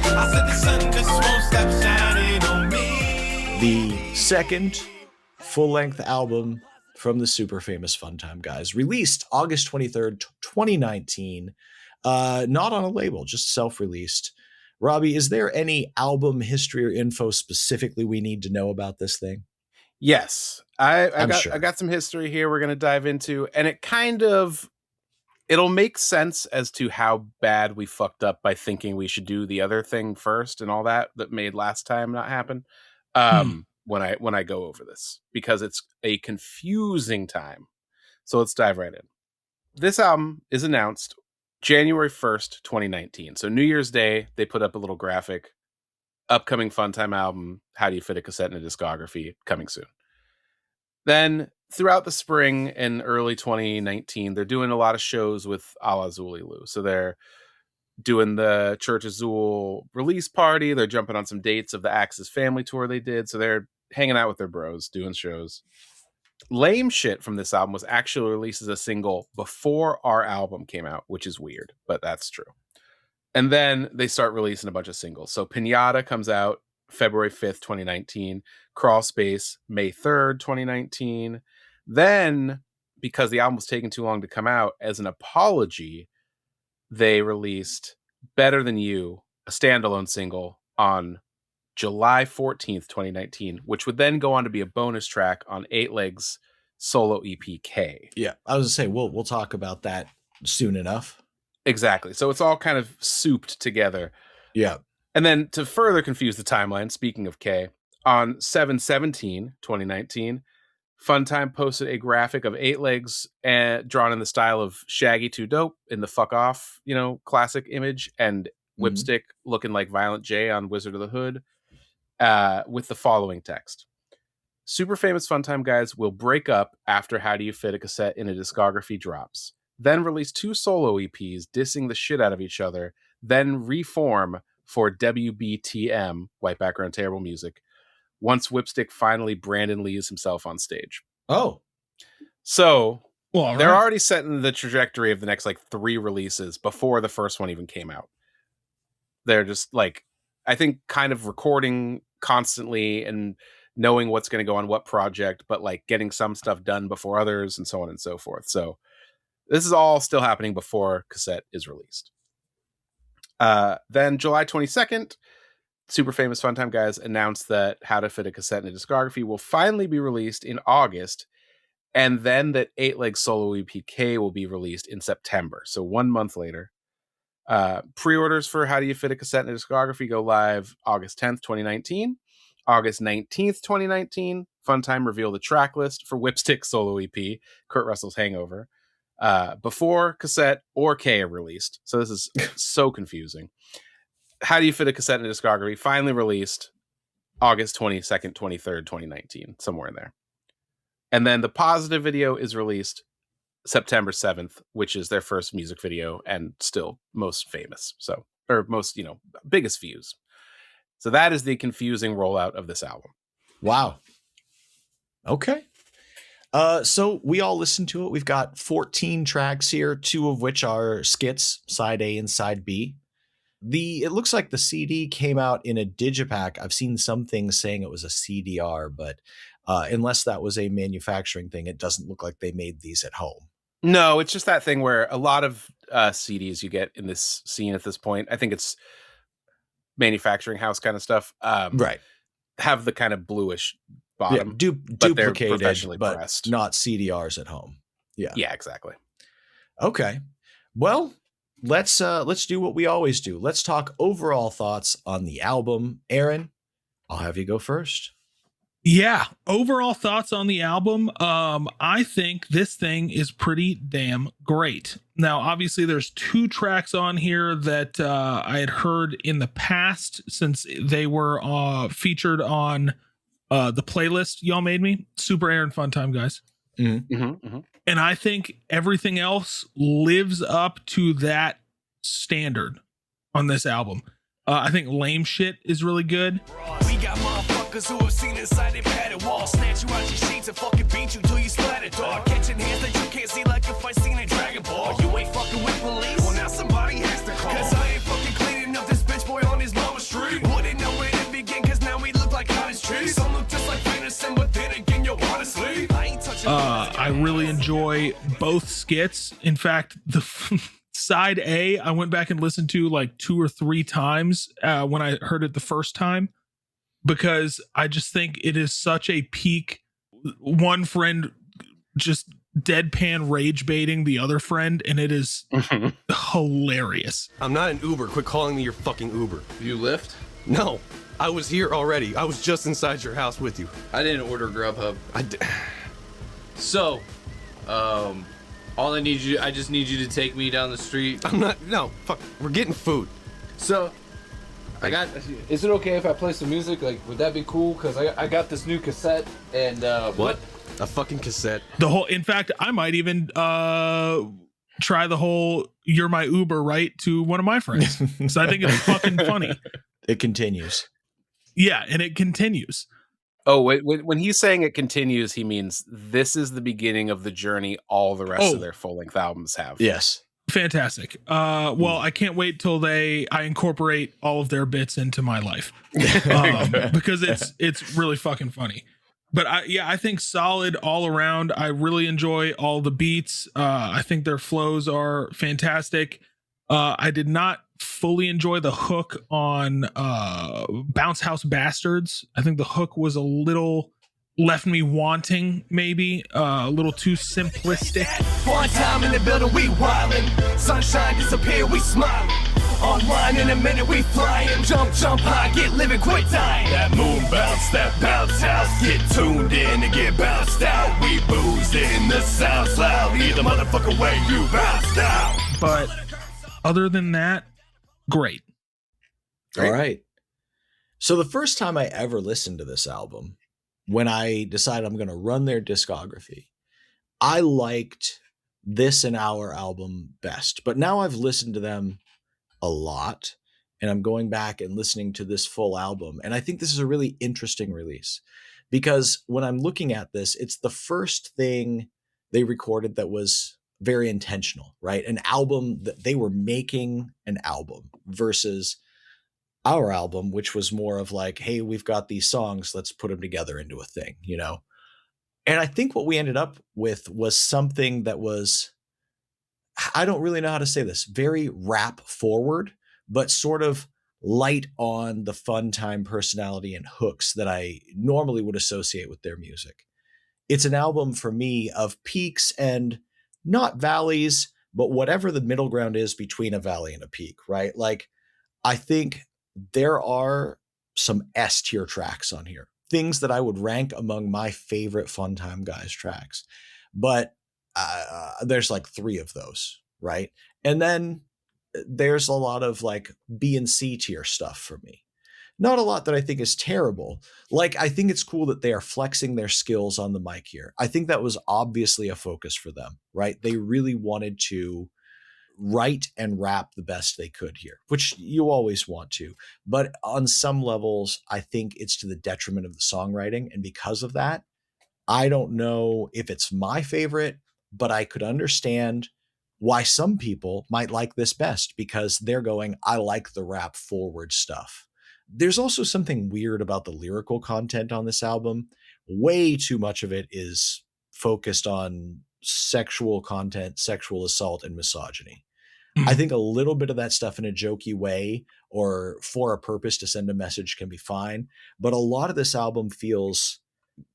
I said the sun just won't stop shining on me. The second full-length album from the super famous Funtime guys, released August 23rd, 2019. Not on a label, just self-released. Robbie, is there any album history or info specifically we need to know about this thing? Yes. I'm I sure. got some history here we're going to dive into, and it'll make sense as to how bad we fucked up by thinking we should do the other thing first and all that made last time not happen. When I go over this, because it's a confusing time. So let's dive right in. This album is announced January 1st, 2019. So New Year's Day, they put up a little graphic. Upcoming Funtime album, how do you fit a cassette in a discography, coming soon. Then throughout the spring and early 2019, they're doing a lot of shows with A La Zuliloo. So they're doing the Church Azul release party. They're jumping on some dates of the Axis Family tour they did. So they're hanging out with their bros, doing shows. Lame shit from this album was actually released as a single before our album came out, which is weird, but that's true. And then they start releasing a bunch of singles. So Pinata comes out February 5th, 2019. Crawl Space, May 3rd, 2019. Then, because the album was taking too long to come out, as an apology, they released Better Than You, a standalone single, on July 14th, 2019, which would then go on to be a bonus track on 8 Legs solo EP K. Yeah, I was gonna say we'll talk about that soon enough. Exactly. So it's all kind of souped together. Yeah. And then to further confuse the timeline, speaking of K, on 7/17, 2019, Funtime posted a graphic of 8 Legs drawn in the style of Shaggy 2 Dope in the fuck off, classic image, and Whipstick looking like Violent J on Wizard of the Hood, with the following text. Super famous Funtime guys will break up after How Do You Fit a Cassette in a Discography drops, then release 2 solo EPs dissing the shit out of each other, then reform for WBTM, White Background Terrible Music, once Whipstick finally Brandon Lees himself on stage. Oh. So Well, they're already setting the trajectory of the next 3 releases before the first one even came out. They're just I think kind of recording constantly and knowing what's going to go on what project, but getting some stuff done before others and so on and so forth. So this is all still happening before Cassette is released. Then July 22nd, super famous Funtime guys announced that How to Fit a Cassette in a Discography will finally be released in August, and then that 8 Legs solo EPK will be released in September. So 1 month later. Pre-orders for How Do You Fit a Cassette in a Discography go live August 10th, 2019. August 19th, 2019, Funtime revealed the track list for Whipstick solo EP, Kurt Russell's Hangover, before Cassette or K are released. So this is so confusing. How Do You Fit a Cassette in a Discography finally released August 22nd, 23rd, 2019, somewhere in there. And then the Positive video is released September 7th, which is their first music video and still most famous. So or most, biggest views. So that is the confusing rollout of this album. Wow. Okay. So we all listened to it. We've got 14 tracks here, 2 of which are skits, side A and side B. It looks like the CD came out in a digipack. I've seen some things saying it was a CDR, but unless that was a manufacturing thing, it doesn't look like they made these at home. No, it's just that thing where a lot of CDs you get in this scene at this point, I think it's manufacturing house kind of stuff, Right. have the kind of bluish bottom, Duplicated, they're professionally but pressed. not CDRs at home. Yeah. Yeah, exactly. Okay. Well, let's do what we always do. Let's talk overall thoughts on the album. Aaron, I'll have you go first. Yeah, overall thoughts on the album. I think this thing is pretty damn great. Now, obviously, there's 2 tracks on here that I had heard in the past since they were featured on the playlist y'all made me. Super Aaron Fun Time, guys. Mm-hmm. Mm-hmm, mm-hmm. And I think everything else lives up to that standard on this album. I think Lame Shit is really good. We got motherfuckers who have seen inside their padded wall. Snatch you out your sheets and fucking beat you till you splatter, dog. Catching hands that you can't see like if I seen a Dragon Ball. You ain't fucking with police? Well, now somebody has to call. Cause I ain't fucking cleaning up this bitch boy on his mama's street. Wouldn't know where to begin cause now we look like cottage trees. Some look just like venison, but then again, yo, honestly, I ain't touching. I really enjoy both skits. In fact, the side A, I went back and listened to like 2 or 3 times when I heard it the first time, because I just think it is such a peak. One friend just deadpan rage baiting the other friend, and it is hilarious. I'm not an Uber. Quit calling me your fucking Uber. You Lyft? No, I was here already. I was just inside your house with you. I didn't order Grubhub. I did. So, I just need you to take me down the street. I'm not. No, fuck. We're getting food. So, is it okay if I play some music? Like, would that be cool? Because I got this new cassette and What? A fucking cassette? In fact, I might even try the whole "You're my Uber" right to one of my friends. So I think it's fucking funny. It continues. Yeah, and it continues. Oh, when he's saying it continues, he means this is the beginning of the journey all the rest of their full-length albums have. Yes. Fantastic. Well, I can't wait till I incorporate all of their bits into my life, because it's really fucking funny. But I think solid all around. I really enjoy all the beats. I think their flows are fantastic. I did not fully enjoy the hook on Bounce House Bastards. I think the hook was a little left me wanting, maybe a little too simplistic. One time in the building, we wildin'. Sunshine disappear, we smiling. Online in a minute, we flying. Jump high, get living, quit dying. That moon bounce, that bounce house. Get tuned in and get bounced out. We boozed in, the sound's loud. Either motherfucker way you bounced out. But other than that, great. All right. So the first time I ever listened to this album, when I decided I'm going to run their discography, I liked this and our album best. But now I've listened to them a lot, and I'm going back and listening to this full album. And I think this is a really interesting release, because when I'm looking at this, it's the first thing they recorded that was very intentional, right? An album that they were making an album versus our album, which was more of like, hey, we've got these songs, let's put them together into a thing, you know? And I think what we ended up with was something that was, I don't really know how to say this, very rap forward, but sort of light on the fun time personality and hooks that I normally would associate with their music. It's an album for me of peaks and not valleys, but whatever the middle ground is between a valley and a peak, right? Like, I think there are some S tier tracks on here, things that I would rank among my favorite Fun Time Guys tracks. But there's like 3 of those, right? And then there's a lot of like B and C tier stuff for me. Not a lot that I think is terrible. Like, I think it's cool that they are flexing their skills on the mic here. I think that was obviously a focus for them, right? They really wanted to write and rap the best they could here, which you always want to. But on some levels, I think it's to the detriment of the songwriting. And because of that, I don't know if it's my favorite, but I could understand why some people might like this best, because they're going, I like the rap forward stuff. There's also something weird about the lyrical content on this album. Way too much of it is focused on sexual content, sexual assault, and misogyny. I think a little bit of that stuff in a jokey way or for a purpose to send a message can be fine. But a lot of this album feels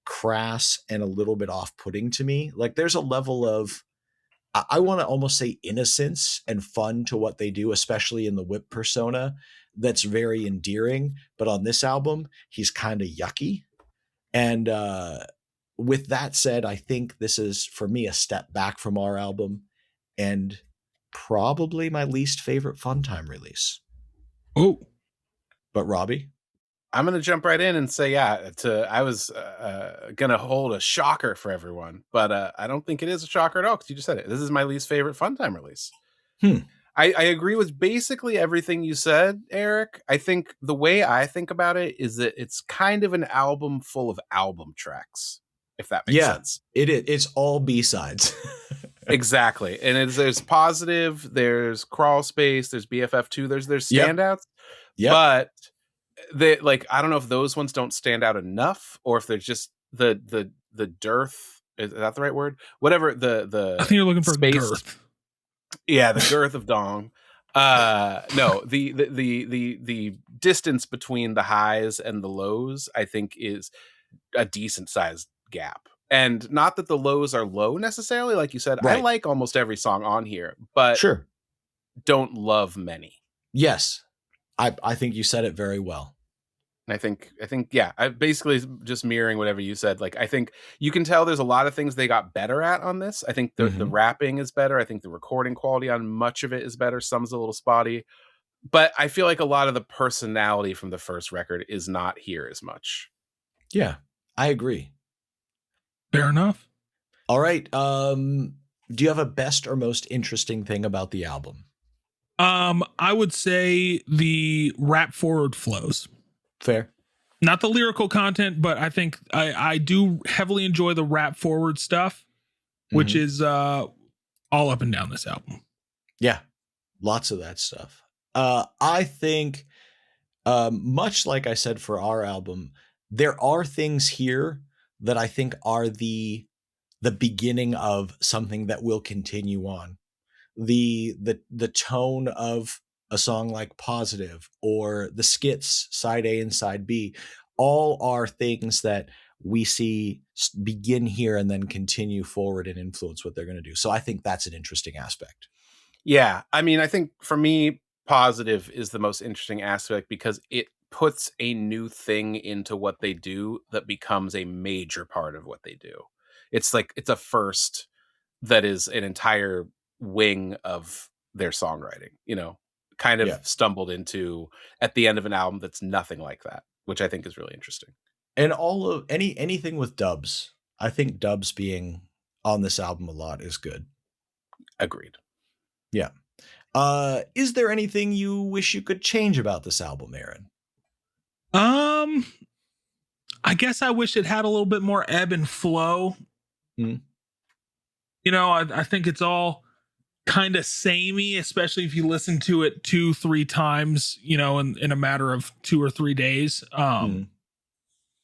crass and a little bit off-putting to me. Like there's a level of, I want to almost say innocence and fun to what they do, especially in the Whip persona, that's very endearing. But on this album, he's kind of yucky. And with that said, I think this is, for me, a step back from our album and probably my least favorite Funtime release. Oh. But Robbie? I'm going to jump right in and say, I was going to hold a shocker for everyone, but I don't think it is a shocker at all, because you just said it. This is my least favorite Funtime release. I agree with basically everything you said, Eric. I think the way I think about it is that it's kind of an album full of album tracks, if that makes sense. It's all B-sides. Exactly. And there's Positive, there's Crawl Space, there's BFF2, there's standouts. Yep. But they, like, I don't know if those ones don't stand out enough, or if they're just the dearth. Is that the right word? Whatever the I think you're looking for space. girth. Yeah, the girth of dong. No, the distance between the highs and the lows, I think, is a decent sized gap. And not that the lows are low necessarily, like you said. Right. I like almost every song on here, but sure, don't love many. Yes, I think you said it very well. I think, yeah, I basically just mirroring whatever you said. Like, I think you can tell there's a lot of things they got better at on this. I think the rapping is better. I think the recording quality on much of it is better. Some's a little spotty, but I feel like a lot of the personality from the first record is not here as much. Yeah, I agree. Fair enough. All right. Do you have a best or most interesting thing about the album? I would say the rap forward flows. Fair. Not the lyrical content, but I think I do heavily enjoy the rap forward stuff, which is all up and down this album. Yeah, lots of that stuff. I think, much like I said for our album, there are things here that I think are the beginning of something that will continue on. The tone of a song like Positive, or the skits side A and side B, all are things that we see begin here and then continue forward and influence what they're going to do. So I think that's an interesting aspect. Yeah. I mean, I think for me, Positive is the most interesting aspect because it puts a new thing into what they do that becomes a major part of what they do. It's like, it's a first that is an entire wing of their songwriting, kind of stumbled into at the end of an album that's nothing like that, which I think is really interesting. And all of anything with dubs, I think dubs being on this album a lot is good. Agreed. Yeah. Is there anything you wish you could change about this album, Aaron? I guess I wish it had a little bit more ebb and flow. I think it's all kind of samey, especially if you listen to it 2-3 times, in a matter of 2 or 3 days. A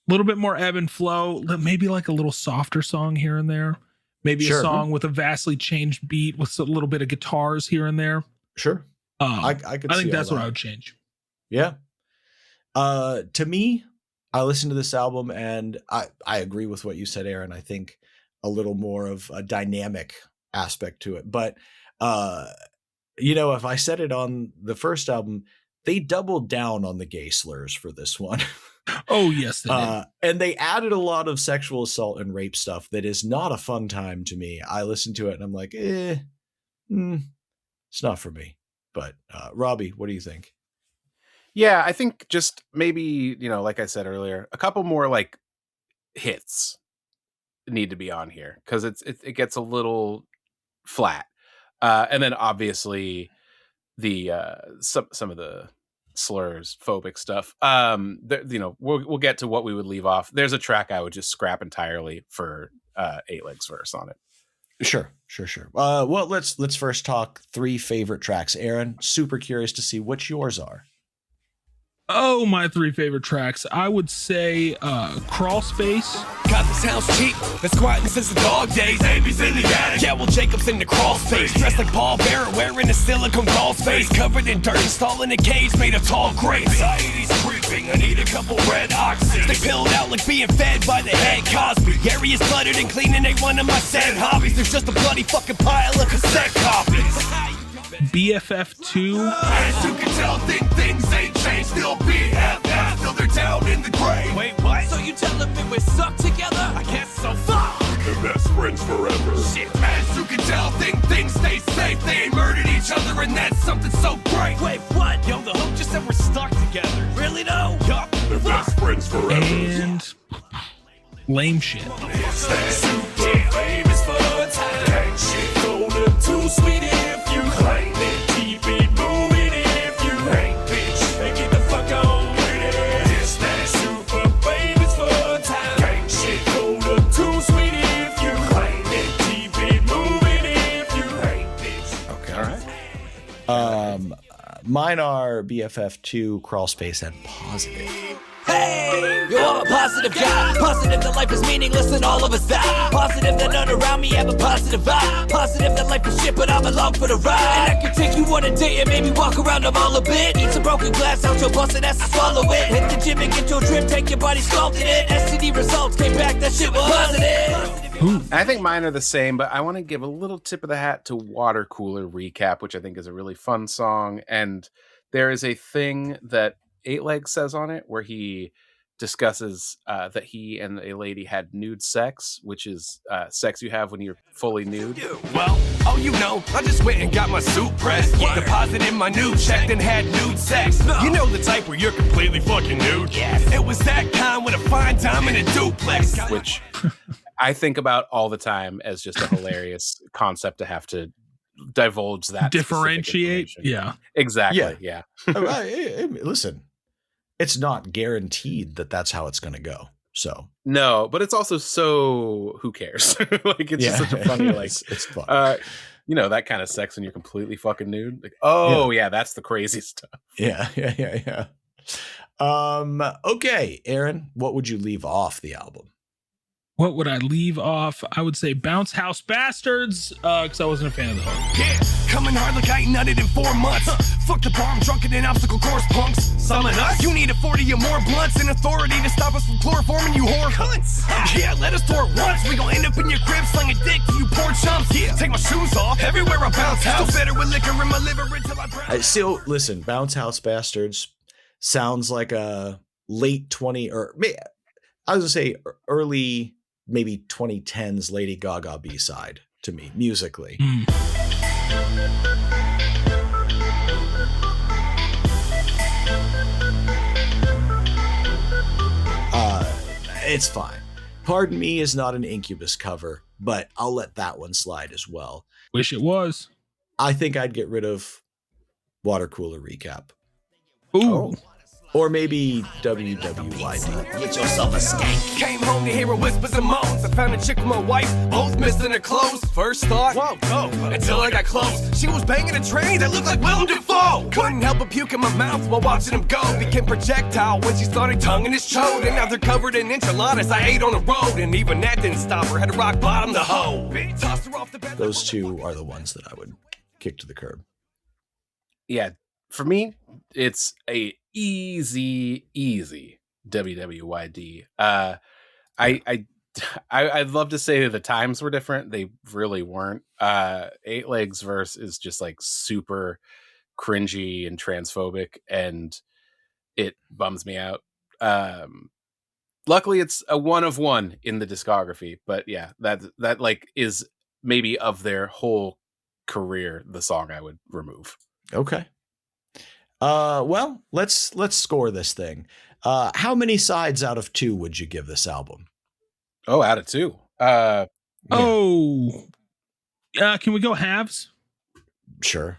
little bit more ebb and flow, maybe like a little softer song here and there. Maybe a song with a vastly changed beat with a little bit of guitars here and there. Sure. I think that's what I would change. Yeah. To me, I listened to this album and I agree with what you said, Aaron. I think a little more of a dynamic aspect to it. But, if I said it on the first album, they doubled down on the gay slurs for this one. Oh, yes, they did. And they added a lot of sexual assault and rape stuff that is not a fun time to me. I listened to it and I'm like, it's not for me. But Robbie, what do you think? Yeah, I think just maybe, like I said earlier, a couple more like hits need to be on here because it gets a little flat. And then obviously the some of the slurs, phobic stuff. We'll get to what we would leave off. There's a track I would just scrap entirely for 8legs verse on it. Sure. Well, let's first talk 3 favorite tracks. Aaron, super curious to see what yours are. Oh, my 3 favorite tracks. I would say Crawl Space. Got this house cheap, been squatting since the dog days. Baby's in the attic. Yeah, well, Jacob's in the crawl space. Dressed like Paul Bearer, wearing a silicone doll space. Covered in dirt, installed in a cage made of tall grapes. Anxiety's creeping, I need a couple red oxys. They pilled out like being fed by the head Cosby. Area's cluttered and cleaning ain't one of my sad hobbies. There's just a bloody fucking pile of cassette copies. BFF2. As you can tell, things ain't changed. Still BFF, still they're down in the grave. Wait, what? So you telling me we suck together? I guess so. Fuck! They're best friends forever. Shit. As you can tell, things stay safe. They ain't murdered each other, and that's something so great. Wait, what? Yo, the hook just said we're stuck together. Really though? Yup. They're best friends forever. And lame shit. It's that super famous fun time. Gang shit, golden too sweet if you claim it. Keep it moving if you ain't, bitch. And get the fuck on with it. It's that super famous fun time. Gang shit, golden too sweet if you claim it. Keep it moving if you ain't, bitch. Okay, all right. Mine are BFF2, Crawl Space, and Positive. Hey, yo, I'm a positive guy. Positive that life is meaningless and all of us die. Positive that none around me have a positive vibe. Positive that life is shit, but I'm along for the ride. And I can take you on a date and maybe walk around the mall a bit. Eat some broken glass out your busted ass and swallow it. Hit the gym and get your drip, take your body sculpted it. STD results came back, that shit was positive. I think mine are the same, but I want to give a little tip of the hat to Water Cooler Recap, which I think is a really fun song. And there is a thing that 8legs says on it where he discusses that he and a lady had nude sex, which is sex you have when you're fully nude. Well, oh, you know, I just went and got my suit pressed, deposited my nude check, and had nude sex. You know the type where you're completely fucking nude? Yes. It was that kind with a fine dime and a duplex. Which I think about all the time as just a hilarious concept to have to divulge that. Differentiate. Yeah. Exactly. Yeah. Listen, it's not guaranteed that that's how it's going to go. So no, but it's also so who cares? Like it's just such a funny, like it's fun. That kind of sex when you're completely fucking nude. Like, yeah, that's the crazy stuff. Yeah. Okay, Aaron, what would you leave off the album? What would I leave off? I would say Bounce House Bastards, because I wasn't a fan of the hook. Yeah, coming hard like I ain't nutted in 4 months. Fuck the bar, I'm drunk in an obstacle course, punks. Summon us? You need a 40 or more blunts and authority to stop us from chloroforming, you whore cunts. Yeah, let us tour once. We gon' end up in your crib, sling a dick to you poor chumps. Yeah, take my shoes off. Everywhere I bounce house. Still better with liquor in my liver until I brown. So, listen, Bounce House Bastards sounds like a late 20, or I was going to say early, maybe 2010s Lady Gaga B-side to me, musically. It's fine. Pardon Me is not an Incubus cover, but I'll let that one slide as well. Wish it was. I think I'd get rid of Water Cooler Recap. Ooh. Oh. Or maybe WWYD. Get yourself a skank. Came home to hear her whispers and moans. I found a chick with my wife, both missing her clothes. First thought, whoa, go. Until I got close, she was banging a train that looked like Willem Dafoe. Couldn't help but puke in my mouth while watching him go. Became projectile when she started tonguing his chode. And now they're covered in enchiladas I ate on the road. And even that didn't stop her, had to rock bottom the hoe. Tossed her off the bed. Those two are the ones that I would kick to the curb. Yeah, for me, it's a easy WWYD. I'd love to say the times were different. They really weren't. 8legs verse is just like super cringy and transphobic, and it bums me out. Luckily it's a 1 of 1 in the discography, but yeah, that like is maybe of their whole career the song I would remove. Okay. Well, let's score this thing. How many sides out of 2 would you give this album? Oh, out of 2. Can we go halves? Sure.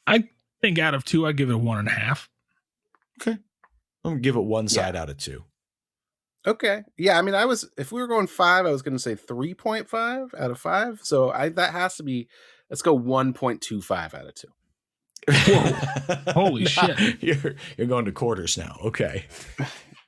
I think out of 2, I give it a 1.5. Okay. I'm gonna give it 1 side out of 2. Okay. Yeah, I mean, if we were going 5, I was going to say 3.5 out of 5. So that has to be, let's go 1.25 out of 2. Whoa. Holy shit. You're going to quarters now. Okay.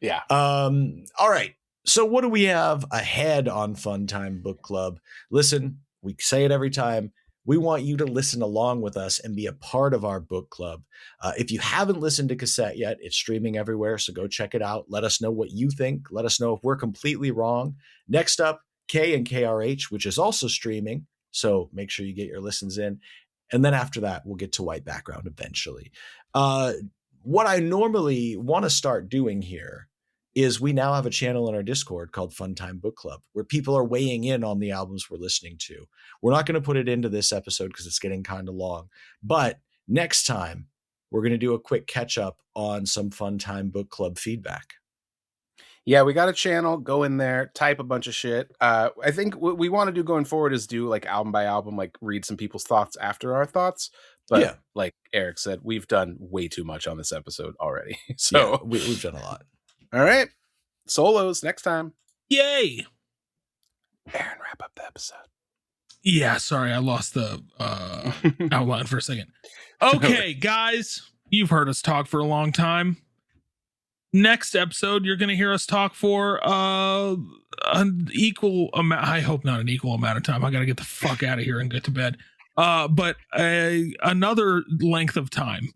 Yeah. All right. So what do we have ahead on Fun Time Book Club? Listen, we say it every time. We want you to listen along with us and be a part of our book club. If you haven't listened to Cassette yet, it's streaming everywhere, so go check it out. Let us know what you think. Let us know if we're completely wrong. Next up, K and KRH, which is also streaming, so make sure you get your listens in. And then after that, we'll get to White Background eventually. What I normally want to start doing here is we now have a channel in our Discord called Fun Time Book Club, where people are weighing in on the albums we're listening to. We're not going to put it into this episode because it's getting kind of long. But next time, we're going to do a quick catch up on some Fun Time Book Club feedback. Yeah, we got a channel. Go in there, type a bunch of shit. I think what we want to do going forward is do like album by album, like read some people's thoughts after our thoughts. But Yeah. like Eric said, we've done way too much on this episode already. So Yeah, we've done a lot. all right. Solos next time. Yay. Aaron, wrap up the episode. Yeah, sorry, I lost the outline for a second. Okay, guys, you've heard us talk for a long time. Next episode, you're going to hear us talk for an equal amount. I hope not an equal amount of time. I got to get the fuck out of here and get to bed. But another length of time.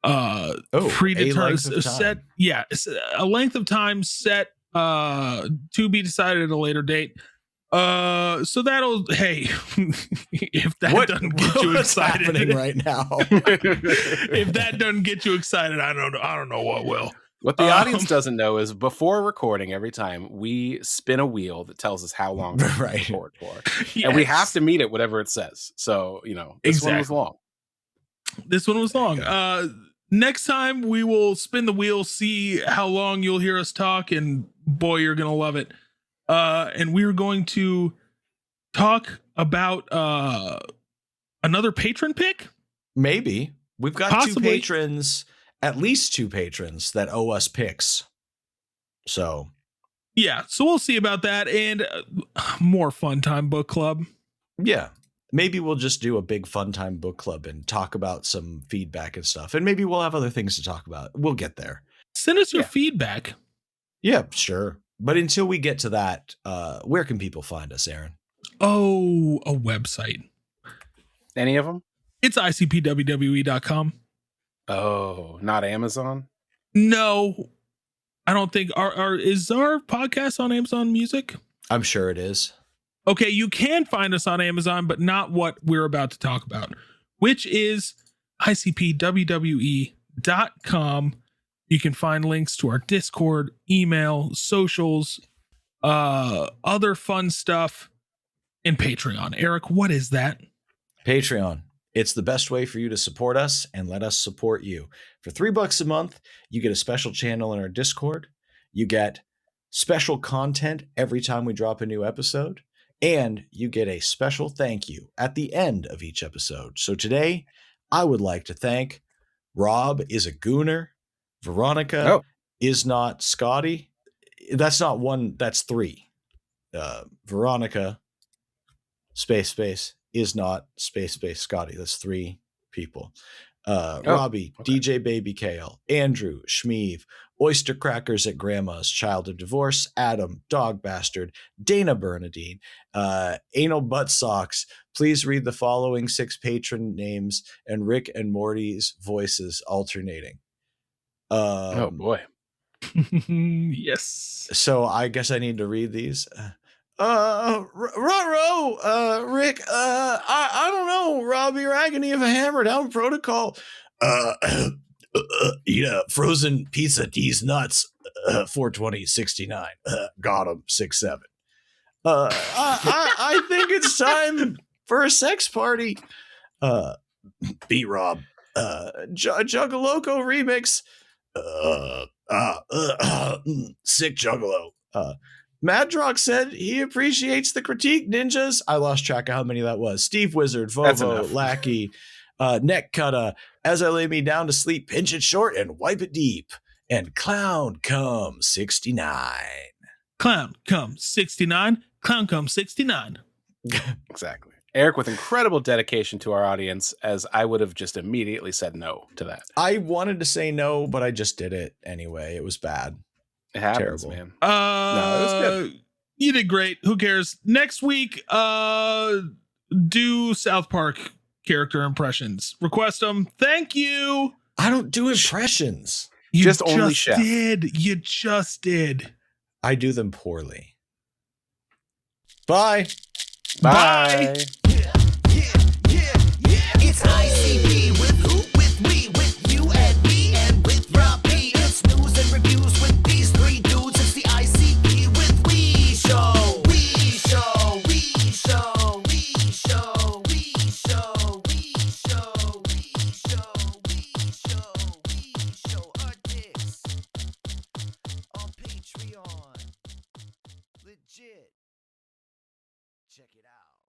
Predetermined set. Yeah, a length of time set to be decided at a later date. So that'll, hey, if that doesn't get you excited happening right now, if that doesn't get you excited, I don't know what will. What the audience doesn't know is before recording, every time we spin a wheel that tells us how long we record for. Yes. And we have to meet it, whatever it says. So, this one was long. This one was long. Next time we will spin the wheel, see how long you'll hear us talk, and boy, you're going to love it. And we're going to talk about another patron pick. Maybe. We've got Possibly. at least two patrons that owe us picks. So, yeah, so we'll see about that and more Fun Time Book Club. Yeah. Maybe we'll just do a big Fun Time Book Club and talk about some feedback and stuff. And maybe we'll have other things to talk about. We'll get there. Send us your feedback. Yeah, sure. But until we get to that, where can people find us, Aaron? Oh, a website. Any of them? It's ICPWWE.com. Oh, not Amazon? No, I don't think is our podcast on Amazon Music? I'm sure it is. Okay, you can find us on Amazon, but not what we're about to talk about, which is ICPWWE.com. You can find links to our Discord, email, socials, other fun stuff, and Patreon. Eric, what is that? Patreon. It's the best way for you to support us and let us support you. For $3 a month, you get a special channel in our Discord. You get special content every time we drop a new episode. And you get a special thank you at the end of each episode. So today, I would like to thank Rob is a gooner. Veronica is not Scotty. That's not one, that's three. Veronica, space, is not space Scotty. That's three people. Robbie, okay. DJ Baby Kale, Andrew, Shmeev, Oyster Crackers at Grandma's, Child of Divorce, Adam, Dog Bastard, Dana Bernadine, Anal Butt Socks. Please read the following 6 patron names and Rick and Morty's voices alternating. Oh boy. Yes. So I guess I need to read these. Rick, I don't know, Robbie, Agony of a Hammer Down Protocol. Eat a frozen pizza, D's nuts, 420.69. Got him, 6-7. I think it's time for a sex party. Beat Rob. Juggaloco remix. SicJuggalo. Madrock said he appreciates the critique, ninjas. I lost track of how many that was. Steve Wizard, That's Vovo, enough. Lackey, Neck Cutter, As I Lay Me Down to Sleep, Pinch It Short and Wipe It Deep, and Clown Come 69. Clown come 69. Clown come 69. Exactly. Eric with incredible dedication to our audience, as I would have just immediately said no to that. I wanted to say no, but I just did it anyway. It was bad. It happens, Terrible. man. No, it was good. You did great. Who cares? Next week, do South Park character impressions. Request them. Thank you. I don't do impressions. You Just only Chef. did. You just did. I do them poorly. Bye. Bye. It's ICP with who? With me, with you and me, and with Robbie. It's news and reviews with these three dudes. It's the ICP with We Show. We Show. We Show. We Show. We Show. We Show. We Show. We Show. We Show our dicks on Patreon. Legit. Check it out.